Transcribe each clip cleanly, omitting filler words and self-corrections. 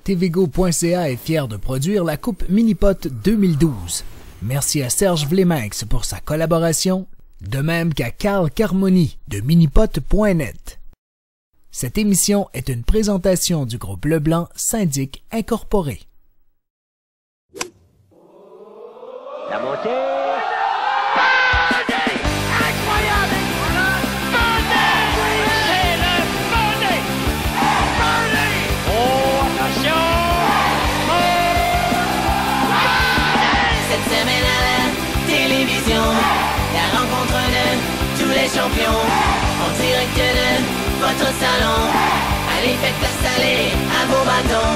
tvgo.ca est fier de produire la Coupe Minipot 2012. Merci à Serge Vleminx pour sa collaboration, de même qu'à Carl Carmoni de minipot.net. Cette émission est une présentation du groupe Leblanc Syndic Incorporé. La montée. Incroyable! C'est le Birdie! Oh, attention! Cette semaine à la télévision, la rencontre de tous les champions, en direct de votre salon. Allez, faites installer à vos bâtons.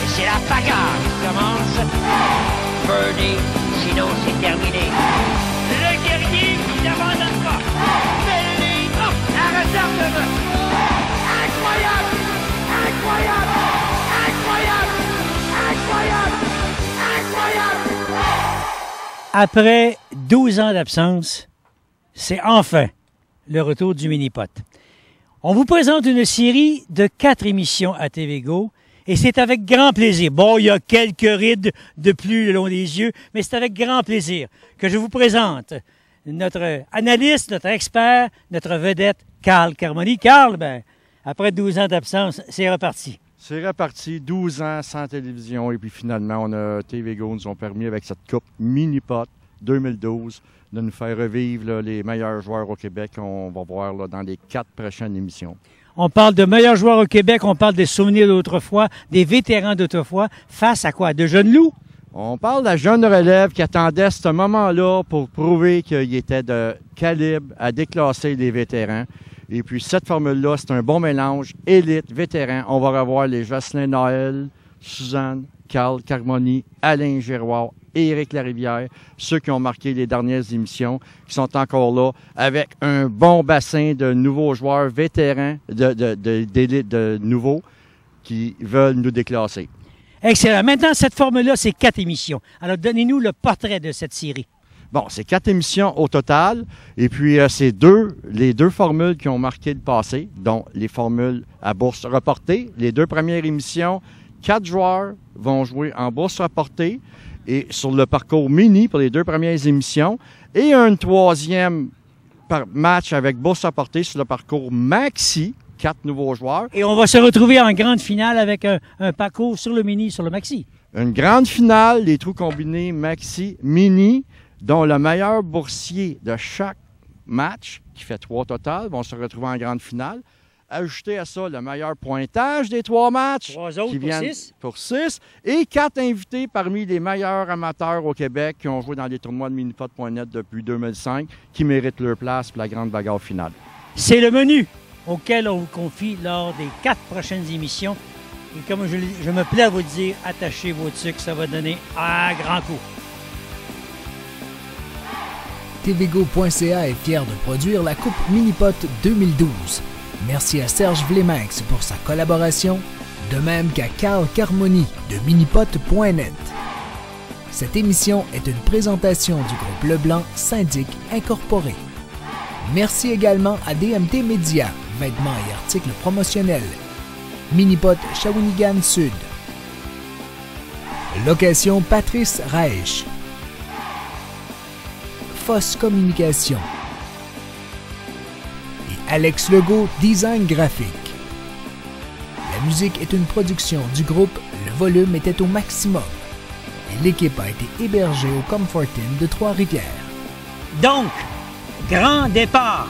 Et c'est la bagarre qui commence. Birdie, sinon c'est terminé. Le guerrier qui n'abandonne pas. Belle ligne. Oh, la réserve de vœux. Incroyable! Incroyable! Incroyable! Incroyable! Incroyable! Après 12 ans d'absence, c'est enfin le retour du Minipot. On vous présente une série de 4 émissions à TVgo et c'est avec grand plaisir. Bon, il y a quelques rides de plus le long des yeux, mais c'est avec grand plaisir que je vous présente notre analyste, notre expert, notre vedette, Carl Carmoni. Carl, ben, après 12 ans d'absence, c'est reparti. C'est reparti, 12 ans sans télévision et puis finalement, TVgo nous ont permis avec cette Coupe Minipot 2012 de nous faire revivre là, les meilleurs joueurs au Québec qu'on va voir là, dans les 4 prochaines émissions. On parle de meilleurs joueurs au Québec, on parle des souvenirs d'autrefois, des vétérans d'autrefois, face à quoi? De jeunes loups? On parle de la jeune relève qui attendait ce moment-là pour prouver qu'il était de calibre à déclasser les vétérans. Et puis cette formule-là, c'est un bon mélange, élite, vétéran. On va revoir les Jocelyn Noël, Suzanne, Carl Carmoni, Alain Giroir, Éric Larivière, ceux qui ont marqué les dernières émissions, qui sont encore là, avec un bon bassin de nouveaux joueurs vétérans, d'élite de nouveaux, qui veulent nous déclasser. Excellent. Maintenant, cette formule-là, c'est 4 émissions. Alors, donnez-nous le portrait de cette série. Bon, c'est 4 émissions au total. Et puis, c'est les deux formules qui ont marqué le passé, dont les formules à bourse reportée. Les 2 premières émissions, 4 joueurs vont jouer en bourse reportée et sur le parcours mini pour les 2 premières émissions. Et un 3e match avec bourse reportée sur le parcours maxi, 4 nouveaux joueurs. Et on va se retrouver en grande finale avec un parcours sur le mini, sur le maxi. Une grande finale, les trous combinés maxi, mini, dont le meilleur boursier de chaque match, qui fait 3 total, vont se retrouver en grande finale. Ajouter à ça le meilleur pointage des 3 matchs. 3 autres qui pour viennent 6. Pour 6. Et 4 invités parmi les meilleurs amateurs au Québec qui ont joué dans les tournois de minipot.net depuis 2005, qui méritent leur place pour la grande bagarre finale. C'est le menu auquel on vous confie lors des 4 prochaines émissions. Et comme je me plais à vous dire, attachez vos trucs, ça va donner un grand coup. tvgo.ca est fier de produire la Coupe Minipot 2012. Merci à Serge Vleminx pour sa collaboration, de même qu'à Carl Carmoni de minipot.net. Cette émission est une présentation du groupe Leblanc Syndic Incorporé. Merci également à DMT Média, vêtements et articles promotionnels. Minipot Shawinigan Sud. Location Patrice Reich. Fosse Communication. Et Alex Legault, Design graphique. La musique est une production du groupe Le Volume était au maximum. Et l'équipe a été hébergée au Comfort Inn de Trois-Rivières. Donc, grand départ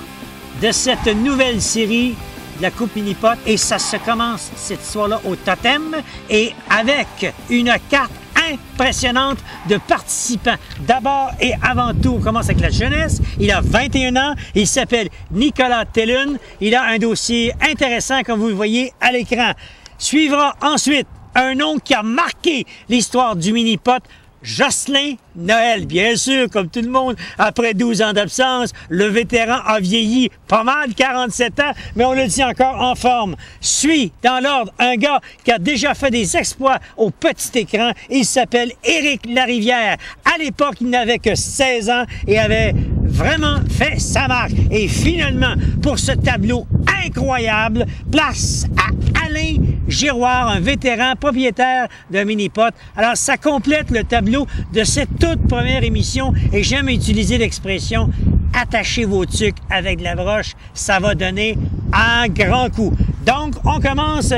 de cette nouvelle série de la Coupe Minipot. Et ça se commence, cette histoire-là, au Totem et avec une carte impressionnante de participants. D'abord et avant tout, on commence avec la jeunesse. Il a 21 ans. Il s'appelle Nicolas Tellune. Il a un dossier intéressant, comme vous le voyez à l'écran. Suivra ensuite un nom qui a marqué l'histoire du Minipot, Jocelyn Noël. Bien sûr, comme tout le monde, après 12 ans d'absence, le vétéran a vieilli pas mal, 47 ans, mais on le dit encore en forme. Suit, dans l'ordre, un gars qui a déjà fait des exploits au petit écran. Il s'appelle Éric Larivière. À l'époque, il n'avait que 16 ans et avait vraiment fait sa marque. Et finalement, pour ce tableau incroyable, place à Alain Giroir, un vétéran propriétaire d'un mini-pot. Alors, ça complète le tableau de cette toute première émission et j'aime utiliser l'expression « attachez vos tucs avec de la broche », ça va donner un grand coup. Donc, on commence,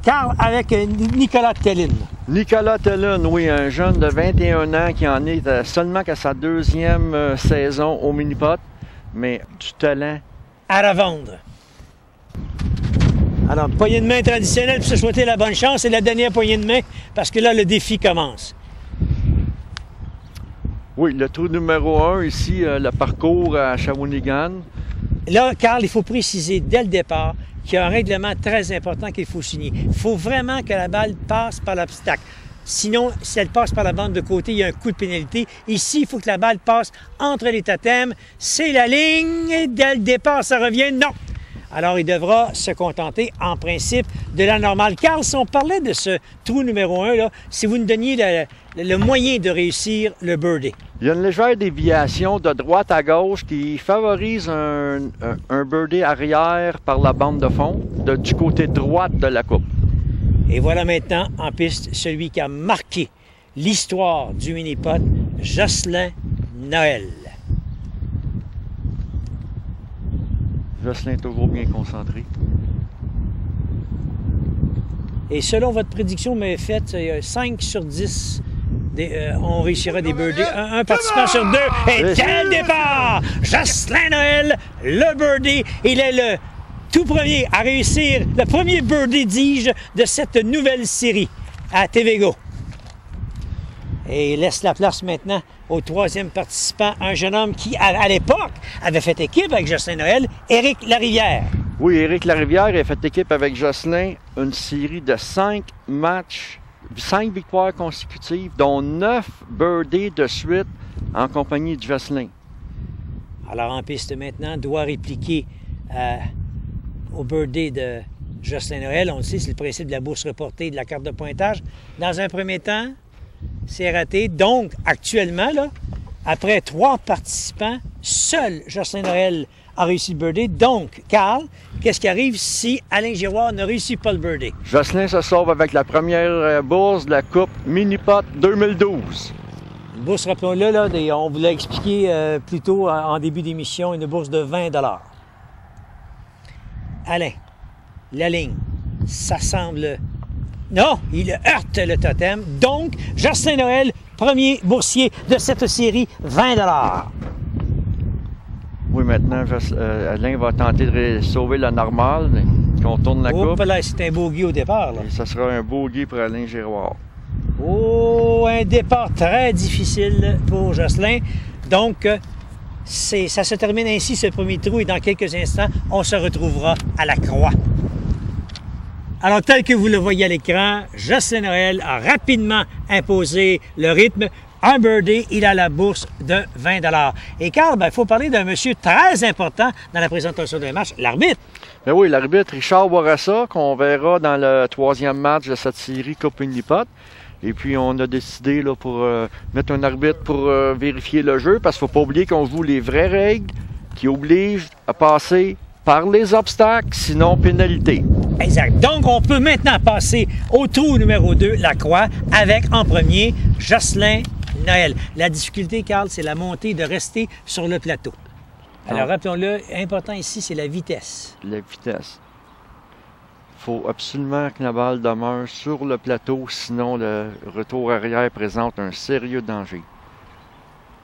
Carl, avec Nicolas Tellin. Nicolas Tellin, oui, un jeune de 21 ans qui en est seulement qu'à sa deuxième saison au mini-pot, mais du talent. À revendre. Alors, poignée de main traditionnelle pour se souhaiter la bonne chance. C'est la dernière poignée de main parce que là, le défi commence. Oui, le trou numéro 1 ici, le parcours à Shawinigan. Là, Carl, il faut préciser dès le départ qu'il y a un règlement très important qu'il faut signer. Il faut vraiment que la balle passe par l'obstacle. Sinon, si elle passe par la bande de côté, il y a un coup de pénalité. Ici, il faut que la balle passe entre les totems. C'est la ligne. Et dès le départ, ça revient. Non! Alors, il devra se contenter, en principe, de la normale. Carl, si on parlait de ce trou numéro 1, là, si vous nous donniez le moyen de réussir le birdie. Il y a une légère déviation de droite à gauche qui favorise un birdie arrière par la bande de fond du côté droite de la coupe. Et voilà maintenant en piste celui qui a marqué l'histoire du mini-pot, Jocelyn Noël. Jocelyn est toujours bien concentré. Et selon votre prédiction, mais faite, 5 sur 10, on réussira des birdies. Un participant sur 2. Et dès le départ, Jocelyn Noël, le birdie. Il est le tout premier à réussir, le premier birdie, dis-je, de cette nouvelle série à TVGO. Et il laisse la place maintenant au troisième participant, un jeune homme qui, à l'époque, avait fait équipe avec Jocelyn Noël, Éric Larivière. Oui, Éric Larivière a fait équipe avec Jocelyn, une série de 5 matchs, 5 victoires consécutives, dont 9 birdies de suite en compagnie de Jocelyn. Alors en piste maintenant, doit répliquer au birdie de Jocelyn Noël. On le sait, c'est le principe de la bourse reportée de la carte de pointage. Dans un premier temps, c'est raté. Donc, actuellement, là, après 3 participants, seul Jocelyn Noël a réussi le birdie. Donc, Carl, qu'est-ce qui arrive si Alain Giroir ne réussit pas le birdie? Jocelyn se sauve avec la première bourse de la Coupe Mini-Pot 2012. Une bourse, rappelons-le, là, on vous l'a expliqué plus tôt en début d'émission, une bourse de 20 $. Alain, la ligne, ça semble... Non, il heurte le totem. Donc, Jocelyn Noël, premier boursier de cette série, 20 $. Oui, maintenant, Alain va tenter de sauver la normale, qu'on tourne la coupe. Là, c'est un bogey au départ. Là. Et ça sera un bogey pour Alain Giroir. Oh, un départ très difficile pour Jocelyn. Donc, ça se termine ainsi, ce premier trou, et dans quelques instants, on se retrouvera à la croix. Alors, tel que vous le voyez à l'écran, Jocelyn Noël a rapidement imposé le rythme. Un birdie, il a la bourse de 20 $. Et Carl, il faut parler d'un monsieur très important dans la présentation d'un match, l'arbitre. Ben oui, l'arbitre Richard Bourassa, qu'on verra dans le 3e match de cette série Coupe Mini-Pot. Et puis, on a décidé là, pour mettre un arbitre pour vérifier le jeu, parce qu'il ne faut pas oublier qu'on joue les vraies règles qui obligent à passer par les obstacles, sinon pénalité. Exact. Donc, on peut maintenant passer au trou numéro 2, la croix, avec en premier Jocelyn Noël. La difficulté, Carl, c'est la montée de rester sur le plateau. Alors, rappelons-le, important ici, c'est la vitesse. La vitesse. Il faut absolument que la balle demeure sur le plateau, sinon le retour arrière présente un sérieux danger.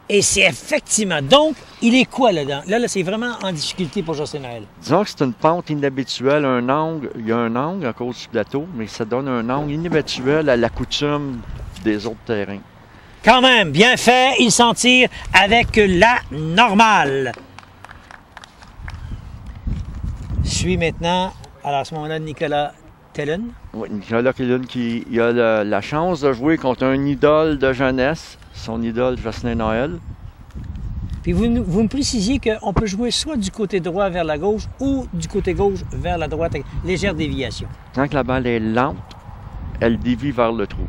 Et c'est effectivement... Donc, il est quoi là-dedans? Là, c'est vraiment en difficulté pour Jocelyn Noël. Disons que c'est une pente inhabituelle, un angle. Il y a un angle à cause du plateau, mais ça donne un angle inhabituel à la coutume des autres terrains. Quand même, bien fait, il s'en tire avec la normale. Suit maintenant, alors à ce moment-là, Nicolas Tellin. Oui, Nicolas Tellin qui a la chance de jouer contre un idole de jeunesse, son idole Jocelyn Noël. Puis vous me précisiez qu'on peut jouer soit du côté droit vers la gauche ou du côté gauche vers la droite, avec légère déviation. Tant que la balle est lente, elle dévie vers le trou.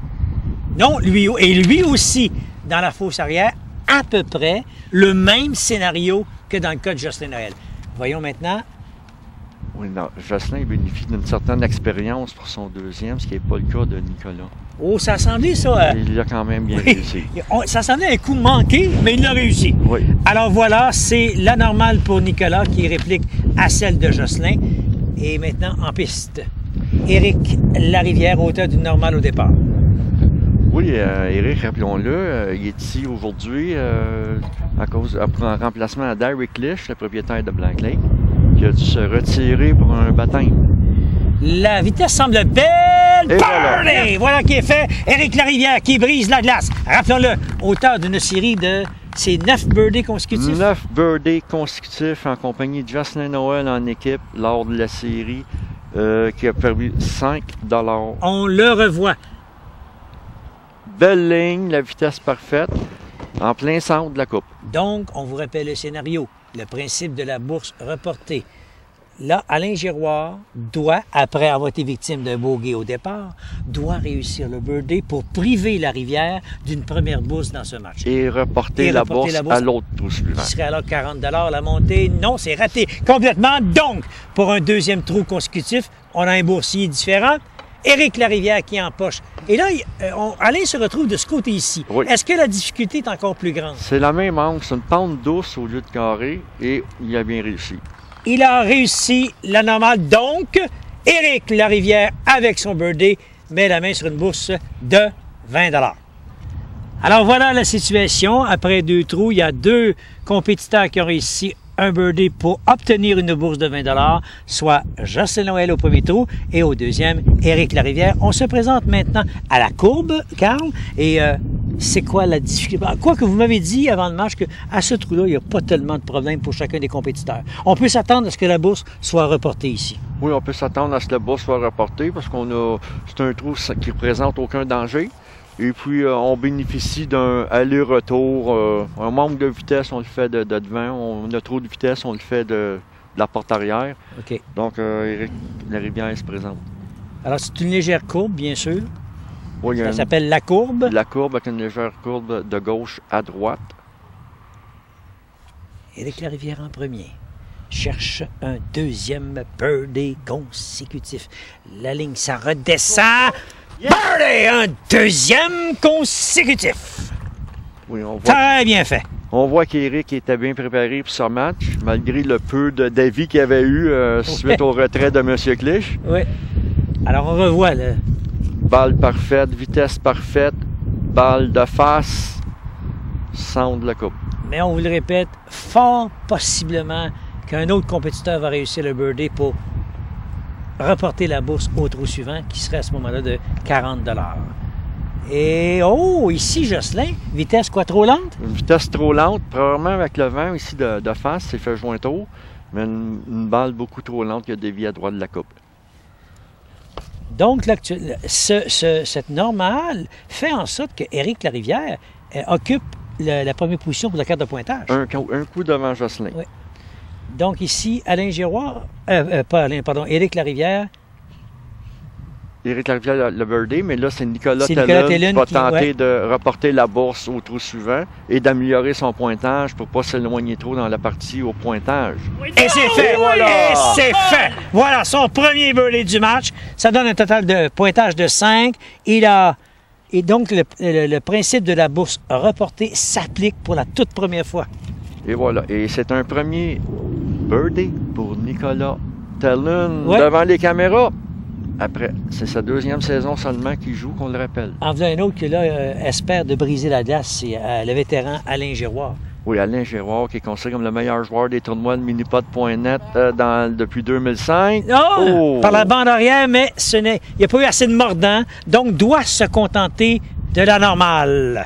Non, lui aussi, dans la fosse arrière, à peu près le même scénario que dans le cas de Jocelyn Noël. Voyons maintenant. Oui, non. Jocelyn bénéficie d'une certaine expérience pour son deuxième, ce qui n'est pas le cas de Nicolas. Oh, ça semblait ça. Il l'a quand même bien réussi. Ça semblait un coup manqué, mais il l'a réussi. Oui. Alors voilà, c'est la normale pour Nicolas qui réplique à celle de Jocelyn. Et maintenant, en piste, Éric Larivière, auteur d'une normale au départ. Oui, Éric, rappelons-le, il est ici aujourd'hui en remplacement à Derek Lish, le propriétaire de Black Lake, qui a dû se retirer pour un baptême. La vitesse semble belle. Et Birdie! Voilà qui est fait. Éric Larivière qui brise la glace. Rappelons-le, auteur d'une série de... C'est 9 birdies consécutifs. 9 birdies consécutifs en compagnie de Jocelyn Noël en équipe lors de la série qui a permis 5 $. On le revoit. Belle ligne, la vitesse parfaite, en plein centre de la coupe. Donc, on vous rappelle le scénario, le principe de la bourse reportée. Là, Alain Giroir doit, après avoir été victime d'un bogey au départ, doit réussir le birdie pour priver la Rivière d'une première bourse dans ce match. Et reporter la bourse à l'autre trou suivant. Qui serait alors 40 $. La montée, non, c'est raté complètement. Donc, pour un deuxième trou consécutif, on a un boursier différent. Éric Larivière qui empoche. Et là, Alain se retrouve de ce côté ici. Oui. Est-ce que la difficulté est encore plus grande? C'est la même angle, c'est une pente douce au lieu de carré et il a bien réussi. Il a réussi la normale. Donc, Éric Larivière, avec son birdie, met la main sur une bourse de 20 $. Alors, voilà la situation. Après 2 trous, il y a 2 compétiteurs qui ont réussi un birdie pour obtenir une bourse de 20 $, soit Jocelyn Noël au premier trou et au deuxième, Éric Larivière. On se présente maintenant à la courbe, Carl, et c'est quoi la difficulté? Quoi que vous m'avez dit avant le match qu'à ce trou-là, il n'y a pas tellement de problème pour chacun des compétiteurs. On peut s'attendre à ce que la bourse soit reportée ici. Oui, on peut s'attendre à ce que la bourse soit reportée parce c'est un trou qui ne présente aucun danger. Et puis, on bénéficie d'un aller-retour. Un manque de vitesse, on le fait de devant. On a trop de vitesse, on le fait de la porte arrière. OK. Donc, Éric Larivière se présente. Alors, c'est une légère courbe, bien sûr. Oui, ça s'appelle la courbe. La courbe avec une légère courbe de gauche à droite. Éric Larivière en premier. Cherche un deuxième birdie consécutif. La ligne, ça redescend. Birdie! Un deuxième consécutif. Oui, on voit. Très bien fait. On voit qu'Éric était bien préparé pour ce match, malgré le peu d'avis qu'il avait eu suite au retrait de M. Clich. Oui. Alors, on revoit là. Balle parfaite, vitesse parfaite, balle de face, centre de la coupe. Mais on vous le répète, fort possiblement qu'un autre compétiteur va réussir le birdie pour reporter la bourse au trou suivant, qui serait à ce moment-là de 40 $. Et, oh, ici, Jocelyn, vitesse quoi, trop lente? Une vitesse trop lente, probablement avec le vent ici de face, c'est fait joint tour, mais une balle beaucoup trop lente qui a dévié à droite de la coupe. Donc, là, cette normale fait en sorte que Éric Larivière occupe la première position pour la carte de pointage. Un coup devant Jocelyn. Oui. Donc ici, Alain Giroir, pas Alain, pardon, Éric Larivière. Éric Larivière, le birdie, mais là, c'est Nicolas Tellun qui va tenter ouais, de reporter la bourse au trou suivant et d'améliorer son pointage pour ne pas s'éloigner trop dans la partie au pointage. Et c'est fait! Voilà. Et c'est fait! Voilà, son premier birdie du match. Ça donne un total de pointage de 5. Et donc, le principe de la bourse reportée s'applique pour la toute première fois. Et voilà. Et c'est un premier birdie pour Nicolas Tellun ouais, devant les caméras. Après, c'est sa deuxième saison seulement qu'il joue, qu'on le rappelle. En faisant un autre qui, là, espère de briser la glace, c'est le vétéran Alain Giroir. Oui, Alain Giroir, qui est considéré comme le meilleur joueur des tournois de minipod.net depuis 2005. Oh! Par la bande arrière, mais il n'y a pas eu assez de mordant, donc doit se contenter de la normale.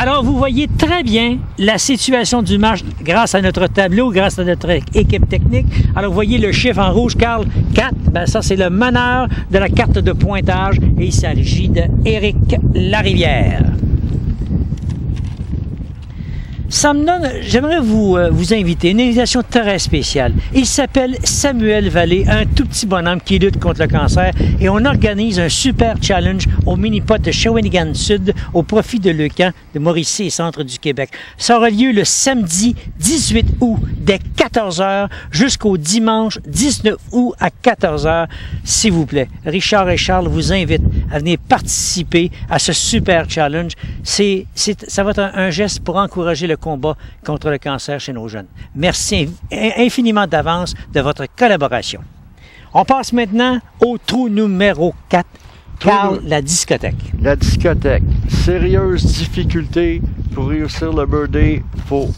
Alors, vous voyez très bien la situation du match grâce à notre tableau, grâce à notre équipe technique. Alors, vous voyez le chiffre en rouge, Carl, 4. Ben, ça, c'est le meneur de la carte de pointage et il s'agit de Éric Larivière. Ça me donne, j'aimerais vous inviter, une invitation très spéciale. Il s'appelle Samuel Vallée, un tout petit bonhomme qui lutte contre le cancer, et on organise un super challenge au mini-pot de Shawinigan Sud au profit de Leucan, de Mauricie et Centre du Québec. Ça aura lieu le samedi 18 août dès 14h jusqu'au dimanche 19 août à 14h. S'il vous plaît, Richard et Charles vous invitent à venir participer à ce super challenge. Ça va être un geste pour encourager le combat contre le cancer chez nos jeunes. Merci infiniment d'avance de votre collaboration. On passe maintenant au trou numéro 4. Carl, la discothèque. La discothèque. Sérieuse difficulté pour réussir le birdie. Faut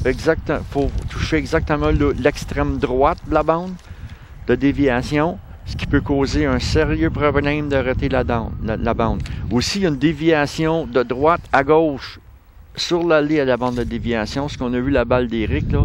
toucher exactement l'extrême droite de la bande de déviation, ce qui peut causer un sérieux problème de rater la bande. Aussi, il y a une déviation de droite à gauche sur l'allée à la bande de déviation, ce qu'on a vu la balle d'Éric, là,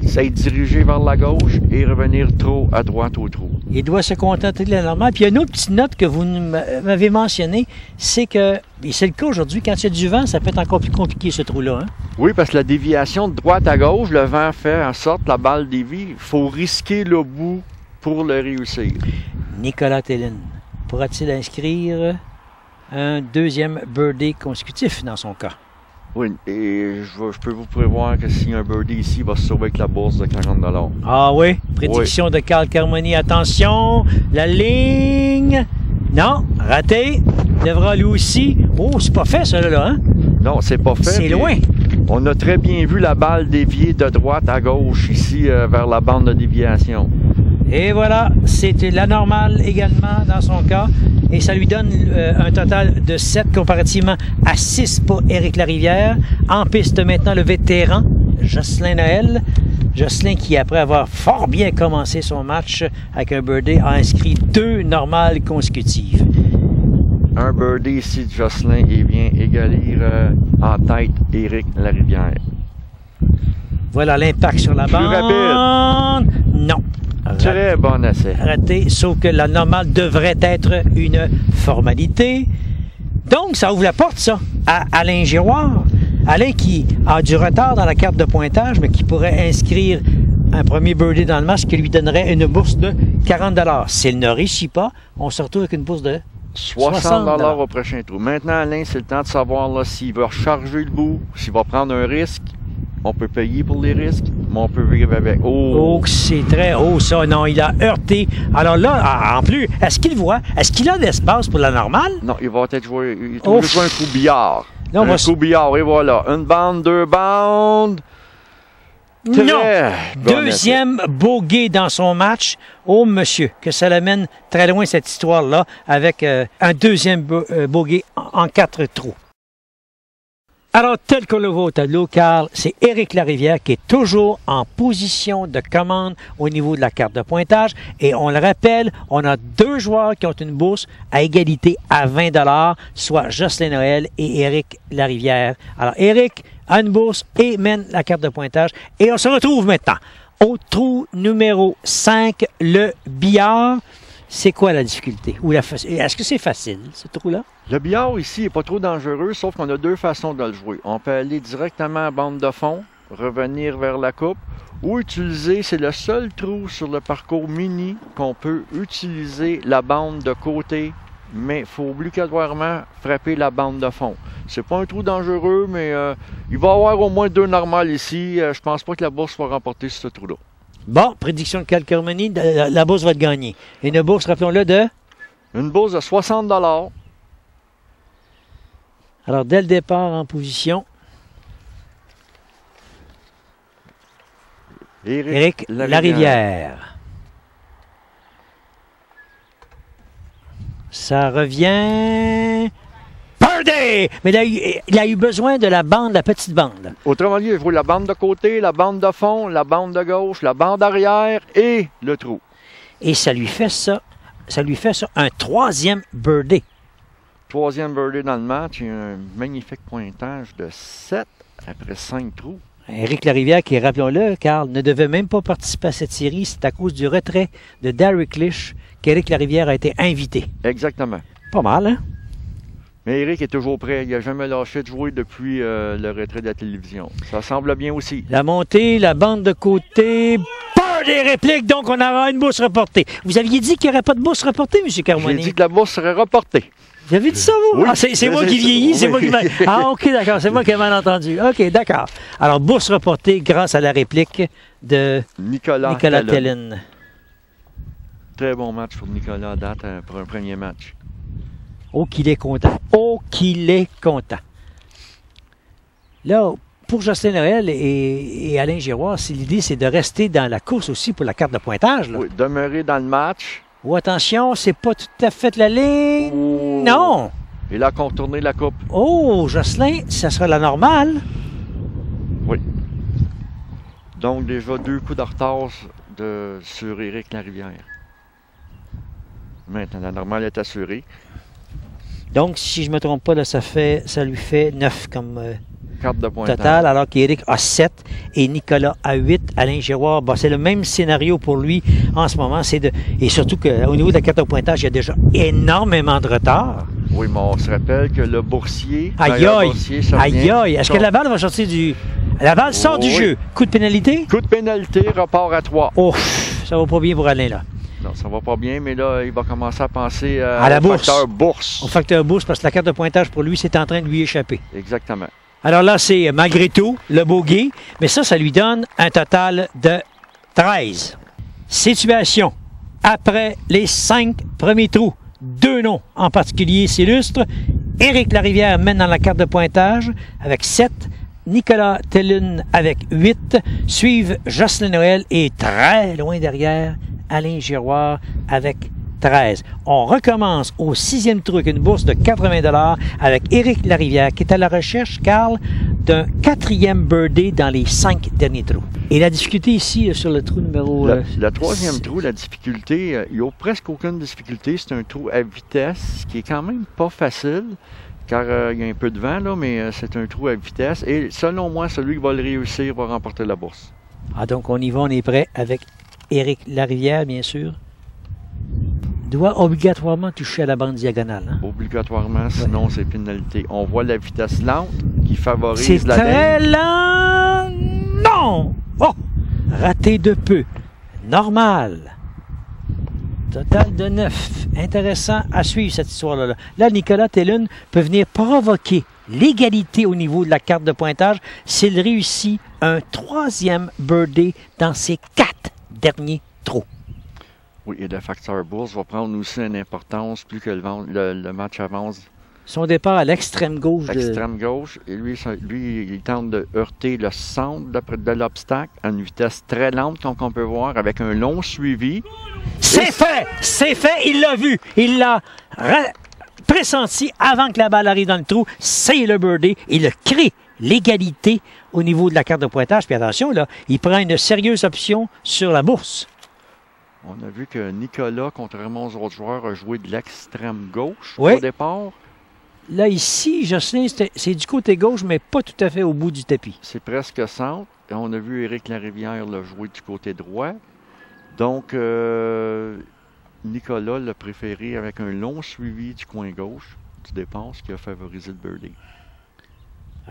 ça est dirigé vers la gauche et revenir trop à droite au trou. Il doit se contenter de la normale. Puis il y a une autre petite note que vous m'avez mentionnée, c'est que, et c'est le cas aujourd'hui, quand il y a du vent, ça peut être encore plus compliqué ce trou-là. Hein? Oui, parce que la déviation de droite à gauche, le vent fait en sorte que la balle dévie. Il faut risquer le bout pour le réussir. Nicolas Tellin, pourra-t-il inscrire un deuxième birdie consécutif dans son cas? Oui, et je peux vous prévoir que s'il y a un birdie ici, il va se sauver avec la bourse de 40 $. Ah oui? Prédiction oui. De Carl Carmoni. Attention, la ligne. Non, raté. Devra lui aussi. Oh, c'est pas fait, ça, là, hein? Non, c'est pas fait. C'est loin. On a très bien vu la balle dévier de droite à gauche, ici, vers la bande de déviation. Et voilà, c'était la normale également dans son cas. Et ça lui donne un total de 7 comparativement à 6 pour Éric Larivière. En piste maintenant le vétéran Jocelyn Noël. Jocelyn qui, après avoir fort bien commencé son match avec un birdie, a inscrit 2 normales consécutives. Un birdie ici de Jocelyn et vient égaler en tête Éric Larivière. Voilà l'impact sur la bande. Rapide. Non. Très bon essai. Raté, sauf que la normale devrait être une formalité. Donc, ça ouvre la porte, ça, à Alain Giroir. Alain qui a du retard dans la carte de pointage, mais qui pourrait inscrire un premier birdie dans le match qui lui donnerait une bourse de 40 $. S'il ne réussit pas, on se retrouve avec une bourse de 60 $ au prochain trou. Maintenant, Alain, c'est le temps de savoir s'il va recharger le bout, s'il va prendre un risque. On peut payer pour les risques, mais on peut vivre avec. Oh, c'est très haut, ça. Non, il a heurté. Alors là, en plus, est-ce qu'il voit? Est-ce qu'il a de l'espace pour la normale? Non, il va peut-être jouer. Il va jouer un coup billard. Non, un coup billard, et voilà. Une bande, 2 bandes. Non! Deuxième bogey dans son match. Oh, monsieur, que ça l'amène très loin, cette histoire-là, avec un deuxième bogey en 4 trous. Alors, tel qu'on le voit au tableau, Carl, c'est Éric Larivière qui est toujours en position de commande au niveau de la carte de pointage. Et on le rappelle, on a 2 joueurs qui ont une bourse à égalité à 20 $, soit Jocelyn Noël et Éric Larivière. Alors, Éric a une bourse et mène la carte de pointage. Et on se retrouve maintenant au trou numéro 5, le billard. C'est quoi la difficulté? Est-ce que c'est facile, ce trou-là? Le billard ici n'est pas trop dangereux, sauf qu'on a 2 façons de le jouer. On peut aller directement à bande de fond, revenir vers la coupe, ou utiliser, c'est le seul trou sur le parcours mini qu'on peut utiliser la bande de côté, mais il faut obligatoirement frapper la bande de fond. C'est pas un trou dangereux, mais il va y avoir au moins 2 normales ici. Je pense pas que la bourse va remporter ce trou-là. Bon, prédiction de Carl Carmoni, la bourse va être gagnée. Et une bourse, rappelons-le, de? Une bourse de 60 $. Alors, dès le départ, en position, Éric Larivière. Ça revient... Birdie! Mais il a eu besoin de la bande, la petite bande. Autrement dit, il faut la bande de côté, la bande de fond, la bande de gauche, la bande arrière et le trou. Et ça lui fait ça, un 3e birdie. 3e birdie dans le match, il y a un magnifique pointage de 7 après 5 trous. Éric Larivière, qui, rappelons-le, Carl, ne devait même pas participer à cette série. C'est à cause du retrait de Derek Lish qu'Éric Larivière a été invité. Exactement. Pas mal, hein? Mais Éric est toujours prêt. Il n'a jamais lâché de jouer depuis le retrait de la télévision. Ça semble bien aussi. La montée, la bande de côté. Peur des répliques, donc on aura une bourse reportée. Vous aviez dit qu'il n'y aurait pas de bourse reportée, M. Carmoni? J'ai dit que la bourse serait reportée. Vous avez dit ça, vous? Oui. Ah, c'est moi qui vieillis, c'est moi qui m'a... Ah, OK, d'accord, c'est moi qui ai mal entendu. OK, d'accord. Alors, bourse reportée grâce à la réplique de Nicolas Tellin. Très bon match pour Nicolas à date pour un premier match. Oh, qu'il est content. Oh, qu'il est content. Là, pour Jocelyn Noël et Alain Giroir, l'idée, c'est de rester dans la course aussi pour la carte de pointage. Là. Oui, demeurer dans le match. Oh, attention, c'est pas tout à fait la ligne. Oh. Non! Et là, contourner la coupe. Oh, Jocelyn, ça sera la normale. Oui. Donc, déjà 2 coups de retard sur Éric Larivière. Maintenant, la normale est assurée. Donc, si je ne me trompe pas, là, ça lui fait 9 comme carte de pointage total, alors qu'Éric a 7 et Nicolas a 8. Alain Giroir, c'est le même scénario pour lui en ce moment. Et surtout qu'au niveau de la carte de pointage, il y a déjà énormément de retard. Oui, mais on se rappelle que le boursier... Aïe, aïe! Est-ce que Laval va sortir du... Laval sort du jeu. Coup de pénalité? Coup de pénalité, repart à 3. Ouf! Ça va pas bien pour Alain, là. Non, ça va pas bien, mais là, il va commencer à penser à la bourse. Facteur bourse. Au facteur bourse, parce que la carte de pointage, pour lui, c'est en train de lui échapper. Exactement. Alors là, c'est malgré tout le bogey, mais ça lui donne un total de 13. Situation après les 5 premiers trous. 2 noms en particulier s'illustrent. Éric Larivière mène dans la carte de pointage avec 7. Nicolas Tellin avec 8. Suivent Jocelyn Noël et très loin derrière, Alain Giroir avec 13. On recommence au 6e trou avec une bourse de 80 $ avec Éric Larivière qui est à la recherche, Carl, d'un 4e birdie dans les 5 derniers trous. Et la difficulté ici sur le trou numéro... Le 3e trou, la difficulté, il n'y a presque aucune difficulté. C'est un trou à vitesse qui est quand même pas facile car il y a un peu de vent, là, mais c'est un trou à vitesse. Et selon moi, celui qui va le réussir va remporter la bourse. Ah, donc on y va, on est prêt avec Éric Larivière, bien sûr. Doit obligatoirement toucher à la bande diagonale. Hein? Obligatoirement, sinon c'est pénalité. On voit la vitesse lente qui favorise la ligne. C'est très lent! Non! Oh! Raté de peu. Normal. Total de 9. Intéressant à suivre cette histoire-là. Là, Nicolas Tellin peut venir provoquer l'égalité au niveau de la carte de pointage s'il réussit un 3e birdie dans ses 4 derniers trous. Oui, et le facteur bourse va prendre aussi une importance plus que le match avance. Son départ à l'extrême gauche. L'extrême gauche. Et lui, il tente de heurter le centre de l'obstacle à une vitesse très lente, comme on peut voir, avec un long suivi. C'est fait! C'est fait! Il l'a vu! Il l'a pressenti avant que la balle arrive dans le trou. C'est le birdie. Il crée l'égalité au niveau de la carte de pointage. Puis attention, là, il prend une sérieuse option sur la bourse. On a vu que Nicolas, contrairement aux autres joueurs, a joué de l'extrême gauche au départ. Là, ici, Jocelyn, c'est du côté gauche, mais pas tout à fait au bout du tapis. C'est presque centre. Et on a vu Éric Larivière le jouer du côté droit. Donc, Nicolas l'a préféré avec un long suivi du coin gauche du départ, ce qui a favorisé le birdie.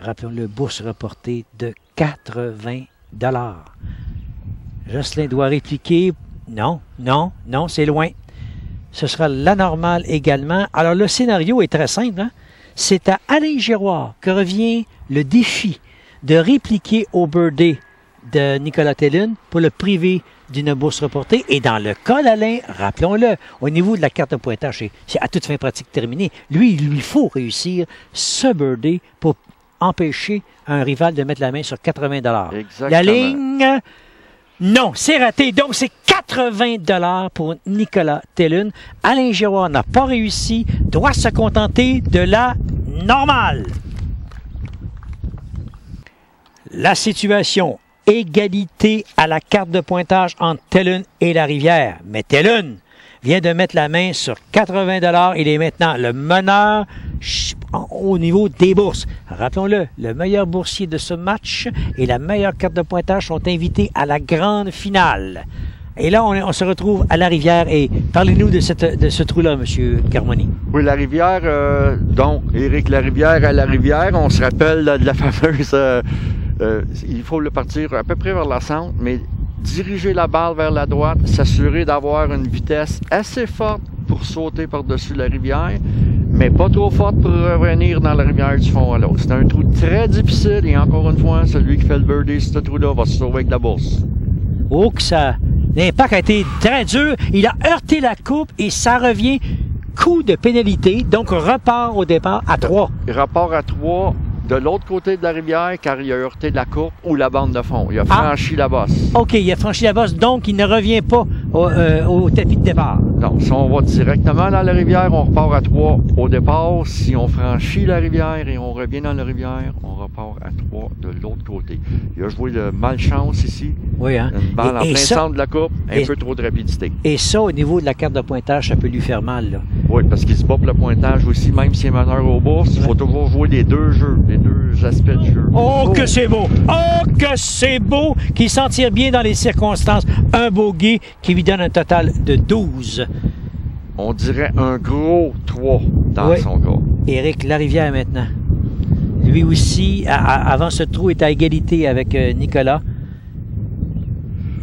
Rappelons-le, bourse reportée de 80 $. Jocelyn doit répliquer. Non, c'est loin. Ce sera la normale également. Alors, le scénario est très simple. Hein? C'est à Alain Giroir que revient le défi de répliquer au birdie de Nicolas Tellin pour le priver d'une bourse reportée. Et dans le cas d'Alain, rappelons-le, au niveau de la carte de pointage, c'est à toute fin pratique terminée. Lui, il lui faut réussir ce birdie pour empêcher un rival de mettre la main sur 80 $. Exactement. La ligne... Non, c'est raté. Donc, c'est 80 $ pour Nicolas Tellin. Alain Giroir n'a pas réussi, doit se contenter de la normale. La situation, égalité à la carte de pointage entre Tellin et Larivière. Mais Tellin vient de mettre la main sur 80 $. Il est maintenant le meneur au niveau des bourses. Rappelons-le, le meilleur boursier de ce match et la meilleure carte de pointage sont invités à la grande finale. Et là, on se retrouve à la rivière. Et parlez-nous de ce trou-là, M. Carmoni. Oui, la rivière, donc, Éric Larivière à la rivière, on se rappelle de la fameuse... il faut le partir à peu près vers la centre, mais diriger la balle vers la droite, s'assurer d'avoir une vitesse assez forte pour sauter par-dessus la rivière, mais pas trop forte pour revenir dans la rivière du fond à l'autre. C'est un trou très difficile et encore une fois, celui qui fait le birdie, ce trou-là, va se sauver avec la bourse. Oh, que ça... L'impact a été très dur. Il a heurté la coupe et ça revient coup de pénalité. Donc, repart au départ à 3. Il repart à 3 de l'autre côté de la rivière car il a heurté la coupe ou la bande de fond. Il a franchi la bosse. OK, il a franchi la bosse, donc il ne revient pas au tapis de départ. Non, si on va directement dans la rivière, on repart à 3 au départ. Si on franchit la rivière et on revient dans la rivière, on repart à 3 de l'autre côté. Il a joué de malchance ici. Oui, hein? Une balle en plein centre de la coupe, un peu trop de rapidité. Et ça, au niveau de la carte de pointage, ça peut lui faire mal, là. Oui, parce qu'il se bat pour le pointage aussi, même s'il est meneur au bourse, il faut toujours jouer les deux jeux, les deux aspects du jeu. Oh, que c'est beau! Oh, que c'est beau! Qu'il s'en tire bien dans les circonstances. Un bogey qui lui donne un total de 12. On dirait un gros 3 dans son cas. Éric Larivière maintenant. Lui aussi, avant ce trou, est à égalité avec Nicolas.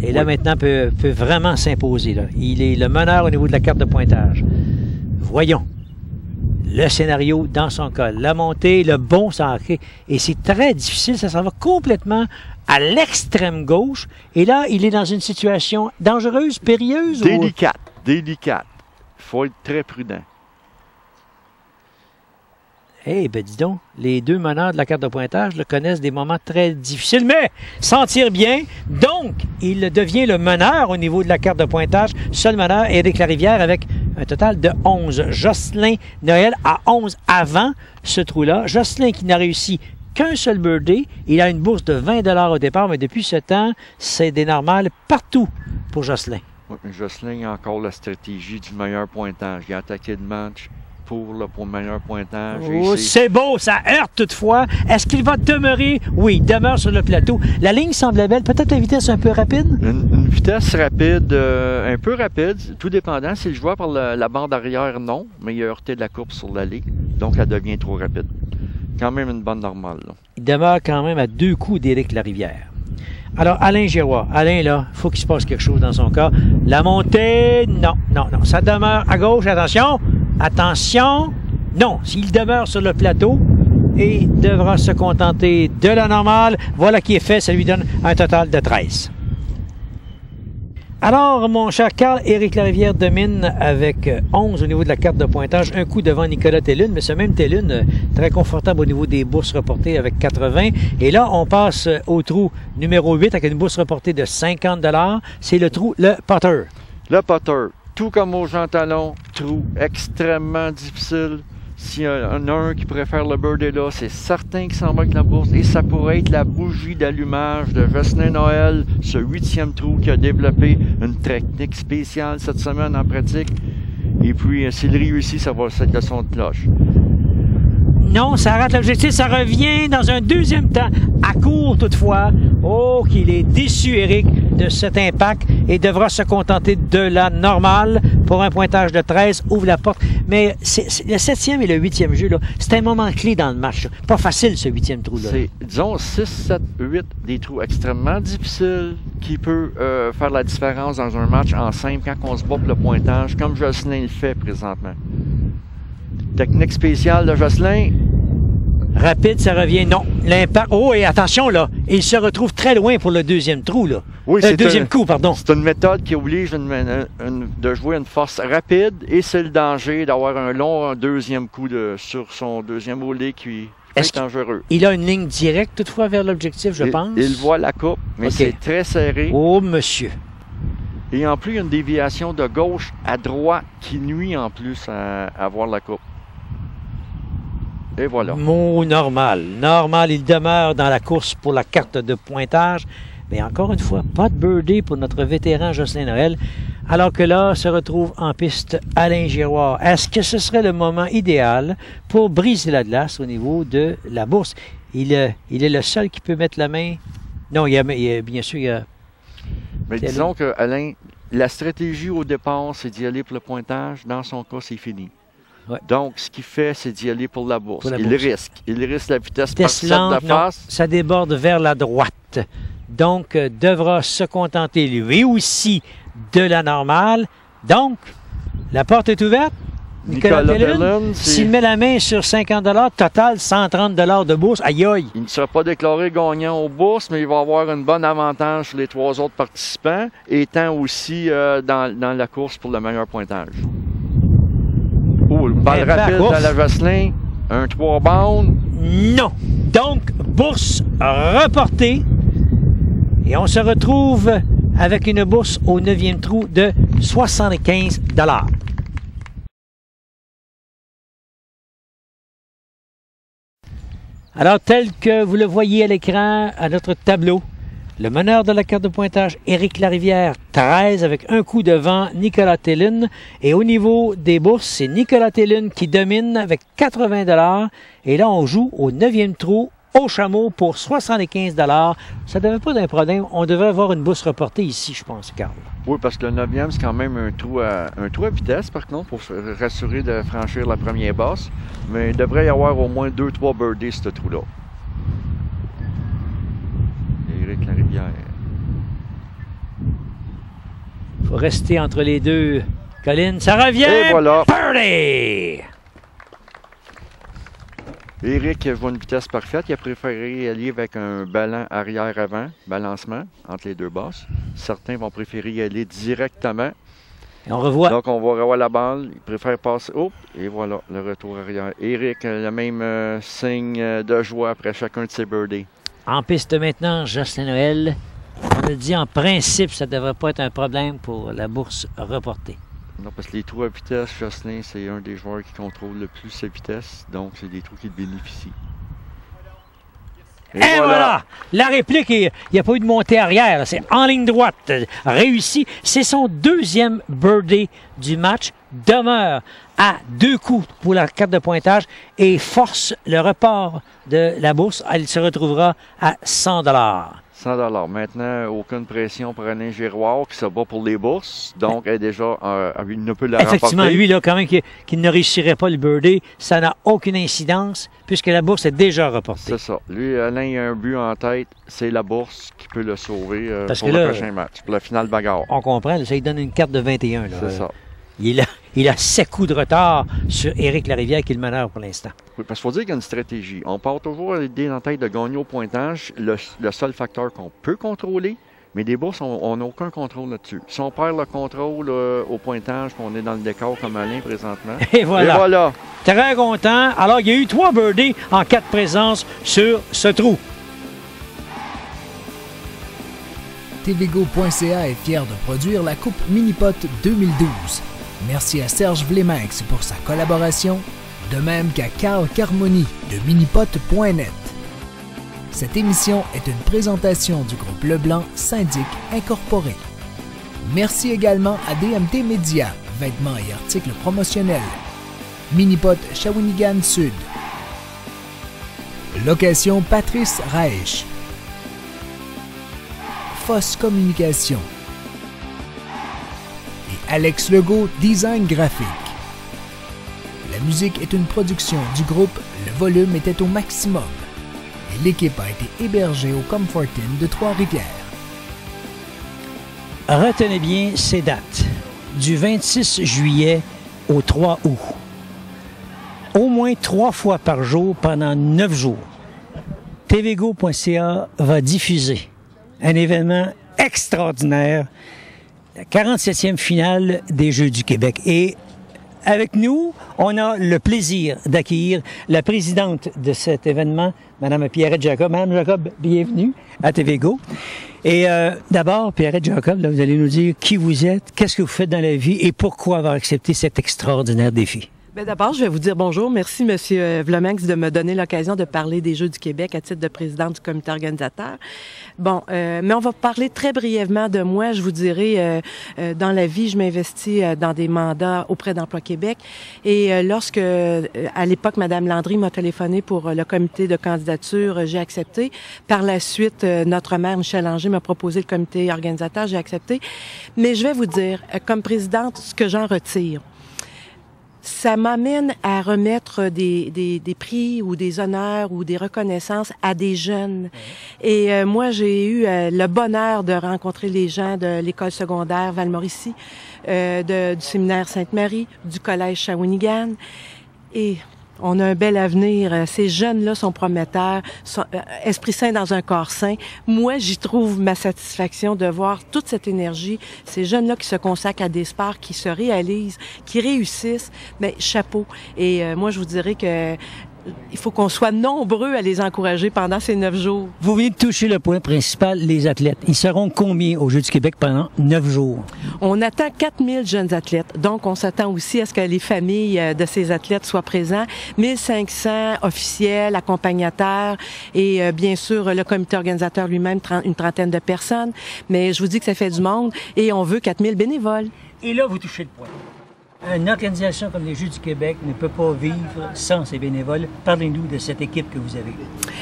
Et là, maintenant, peut vraiment s'imposer. Là. Il est le meneur au niveau de la carte de pointage. Voyons. Le scénario dans son cas. La montée, le bon sacré. Et c'est très difficile. Ça s'en va complètement à l'extrême gauche. Et là, il est dans une situation dangereuse, périlleuse? Délicate. Délicate. Il faut être très prudent. Eh ben dis donc, les deux meneurs de la carte de pointage connaissent des moments très difficiles, mais s'en tire bien. Donc, il devient le meneur au niveau de la carte de pointage. Seul meneur, Éric Larivière, avec un total de 11. Jocelyn Noël à 11 avant ce trou-là. Jocelyn qui n'a réussi qu'un seul birdie. Il a une bourse de 20 $ au départ, mais depuis ce temps, c'est des normales partout pour Jocelyn. Oui, Jocelyn a encore la stratégie du meilleur pointage. Il a attaqué le match pour le meilleur pointage. Oh, c'est beau, ça heurte toutefois. Est-ce qu'il va demeurer? Oui, il demeure sur le plateau. La ligne semble belle. Peut-être la vitesse un peu rapide? Une vitesse rapide, un peu rapide, tout dépendant. Si le joueur par la bande arrière, non, mais il a heurté de la courbe sur l'allée, donc elle devient trop rapide. Quand même une bonne normale. Là. Il demeure quand même à 2 coups d'Éric Larivière. Alors, Alain Giroir. Alain, là, il faut qu'il se passe quelque chose dans son cas. La montée, non. Ça demeure à gauche, attention. Attention! Non, s'il demeure sur le plateau et devra se contenter de la normale, voilà qui est fait, ça lui donne un total de 13. Alors, mon cher Carl, Éric Larivière domine avec 11 au niveau de la carte de pointage, un coup devant Nicolas Tellune, mais ce même Tellune, très confortable au niveau des bourses reportées avec 80. Et là, on passe au trou numéro 8 avec une bourse reportée de 50 $. C'est le trou, le putter. Le putter. Tout comme au Jean Talon, trou extrêmement difficile. S'il y en a un qui préfère le birdie là, c'est certain qu'il s'en va avec la bourse. Et ça pourrait être la bougie d'allumage de Jocelyn Noël, ce 8e trou qui a développé une technique spéciale cette semaine en pratique. Et puis, s'il réussit, ça va être le son de cloche. Non, ça rate l'objectif, ça revient dans un deuxième temps, à court toutefois. Oh, qu'il est déçu, Éric, de cet impact et devra se contenter de la normale pour un pointage de 13, ouvre la porte. Mais le 7e et le 8e jeu, c'est un moment clé dans le match. Là. Pas facile, ce 8e trou-là. C'est, disons, 6, 7, 8, des trous extrêmement difficiles qui peut faire la différence dans un match en simple quand on se bat pour le pointage, comme Jocelyn le fait présentement. Technique spéciale de Jocelyn. Rapide, ça revient. Non. L'impact. Oh, et attention, là. Il se retrouve très loin pour le deuxième trou, là. Oui, le deuxième coup, pardon. C'est une méthode qui oblige de jouer une force rapide et c'est le danger d'avoir un deuxième coup sur son deuxième volet qui est dangereux. Il a une ligne directe, toutefois, vers l'objectif, je pense. Il voit la coupe, mais c'est très serré. Oh, monsieur. Et en plus, il y a une déviation de gauche à droite qui nuit en plus à voir la coupe. Et voilà. Mot normal. Normal, il demeure dans la course pour la carte de pointage. Mais encore une fois, pas de birdie pour notre vétéran Jocelyn Noël. Alors que là, se retrouve en piste Alain Giroir. Est-ce que ce serait le moment idéal pour briser la glace au niveau de la bourse? Il est le seul qui peut mettre la main. Non, il y a bien sûr, il y a... Mais disons que Alain, la stratégie au départ, c'est d'y aller pour le pointage. Dans son cas, c'est fini. Ouais. Donc, ce qu'il fait, c'est d'y aller pour la bourse. Il risque la vitesse lente, parfaite de face. non, ça déborde vers la droite. Donc, devra se contenter lui aussi de la normale. Donc, la porte est ouverte. Nicolas Tellin, s'il met la main sur 50 $, total 130 $ de bourse, aïe aïe. Il ne sera pas déclaré gagnant aux bourses, mais il va avoir un bon avantage sur les 3 autres participants, étant aussi dans la course pour le meilleur pointage. Oh, balle rapide dans la Jocelyn, un 3 bounds. Non. Donc, bourse reportée. Et on se retrouve avec une bourse au 9e trou de 75 $. Alors, tel que vous le voyez à l'écran, à notre tableau, le meneur de la carte de pointage, Éric Larivière, 13, avec un coup devant Nicolas Tellin. Et au niveau des bourses, c'est Nicolas Tellin qui domine avec 80 $. Et là, on joue au 9e trou, au chameau, pour 75 $. Ça ne devait pas être un problème. On devrait avoir une bourse reportée ici, je pense, Carl. Oui, parce que le 9e, c'est quand même un trou à vitesse, par contre, pour se rassurer de franchir la première basse. Mais il devrait y avoir au moins 2-3 birdies, ce trou-là. Éric Larivière. Il faut rester entre les deux. Colin, ça revient! Et voilà! Birdie! Éric voit une vitesse parfaite. Il a préféré aller avec un ballon arrière-avant, balancement, entre les deux basses. Certains vont préférer y aller directement. Et on revoit. Donc, on va revoir la balle. Il préfère passer. Oh, et voilà, le retour arrière. Éric, le même signe de joie après chacun de ses birdies. En piste maintenant, Jocelyn Noël. On a dit en principe, ça ne devrait pas être un problème pour la bourse reportée. Non, parce que les trous à vitesse, Jocelyn, c'est un des joueurs qui contrôle le plus ses vitesses. Donc, c'est des trous qui bénéficient. Et voilà! La réplique, il n'y a pas eu de montée arrière. C'est en ligne droite. Réussi. C'est son 2e birdie du match. Demeure à 2 coups pour la carte de pointage et force le report de la bourse. Elle se retrouvera à 100 $. 100 $. Maintenant, aucune pression pour Alain Giroir qui se bat pour les bourses. Donc, elle est déjà, il ne peut la remporter. Effectivement, lui, là, quand même, qui ne réussirait pas le birdie, ça n'a aucune incidence puisque la bourse est déjà reportée. C'est ça. Lui, Alain a un but en tête. C'est la bourse qui peut le sauver pour le prochain match, pour la finale bagarre. On comprend. Là, ça lui donne une carte de 21. C'est ça. Il a 7 coups de retard sur Éric Larivière qui est le meneur pour l'instant. Oui, parce qu'il faut dire qu'il y a une stratégie. On part toujours à l'idée dans la tête de gagner au pointage, le seul facteur qu'on peut contrôler, mais des bourses, on n'a aucun contrôle là-dessus. Si on perd le contrôle au pointage, on est dans le décor comme Alain présentement. Et voilà. Très content. Alors, il y a eu 3 birdies en 4 présences sur ce trou. tvgo.ca est fier de produire la Coupe Minipot 2012. Merci à Serge Vleminx pour sa collaboration, de même qu'à Carl Carmoni de minipot.net. Cette émission est une présentation du groupe Leblanc Syndic Incorporé. Merci également à DMT Média, vêtements et articles promotionnels. Minipot Shawinigan Sud. Location Patrice Reich. Fosse Communication. Et Alex Legault, Design graphique. La musique est une production du groupe Le Volume était au maximum. Et l'équipe a été hébergée au Comfort Inn de Trois-Rivières. Retenez bien ces dates. Du 26 juillet au 3 août. Au moins 3 fois par jour pendant 9 jours. tvgo.ca va diffuser un événement extraordinaire, la 47e finale des Jeux du Québec. Et avec nous, on a le plaisir d'accueillir la présidente de cet événement, Mme Pierrette Jacob. Mme Jacob, bienvenue à TVGO. Et d'abord, Pierrette Jacob, là, vous allez nous dire qui vous êtes, qu'est-ce que vous faites dans la vie et pourquoi avoir accepté cet extraordinaire défi. Bien, d'abord, je vais vous dire bonjour. Merci, M. Vlomax, de me donner l'occasion de parler des Jeux du Québec à titre de présidente du comité organisateur. Bon, mais on va parler très brièvement de moi. Je vous dirai, dans la vie, je m'investis dans des mandats auprès d'Emploi Québec. Et lorsque, à l'époque, Mme Landry m'a téléphoné pour le comité de candidature, j'ai accepté. Par la suite, notre maire, Michel Anger, m'a proposé le comité organisateur, j'ai accepté. Mais je vais vous dire, comme présidente, ce que j'en retire. Ça m'amène à remettre des prix ou des honneurs ou des reconnaissances à des jeunes. Et moi, j'ai eu le bonheur de rencontrer les gens de l'école secondaire Val-Mauricie, du séminaire Sainte-Marie, du collège Shawinigan. Et on a un bel avenir. Ces jeunes-là sont prometteurs, esprit sain dans un corps sain. Moi, j'y trouve ma satisfaction de voir toute cette énergie. Ces jeunes-là qui se consacrent à des sports, qui se réalisent, qui réussissent. Mais chapeau. Et moi, je vous dirais que il faut qu'on soit nombreux à les encourager pendant ces 9 jours. Vous venez de toucher le point principal, les athlètes. Ils seront combien aux Jeux du Québec pendant 9 jours? On attend 4000 jeunes athlètes. Donc, on s'attend aussi à ce que les familles de ces athlètes soient présents. 1500 officiels, accompagnateurs et bien sûr, le comité organisateur lui-même, une trentaine de personnes. Mais je vous dis que ça fait du monde et on veut 4000 bénévoles. Et là, vous touchez le point. Une organisation comme les Jeux du Québec ne peut pas vivre sans ses bénévoles. Parlez-nous de cette équipe que vous avez.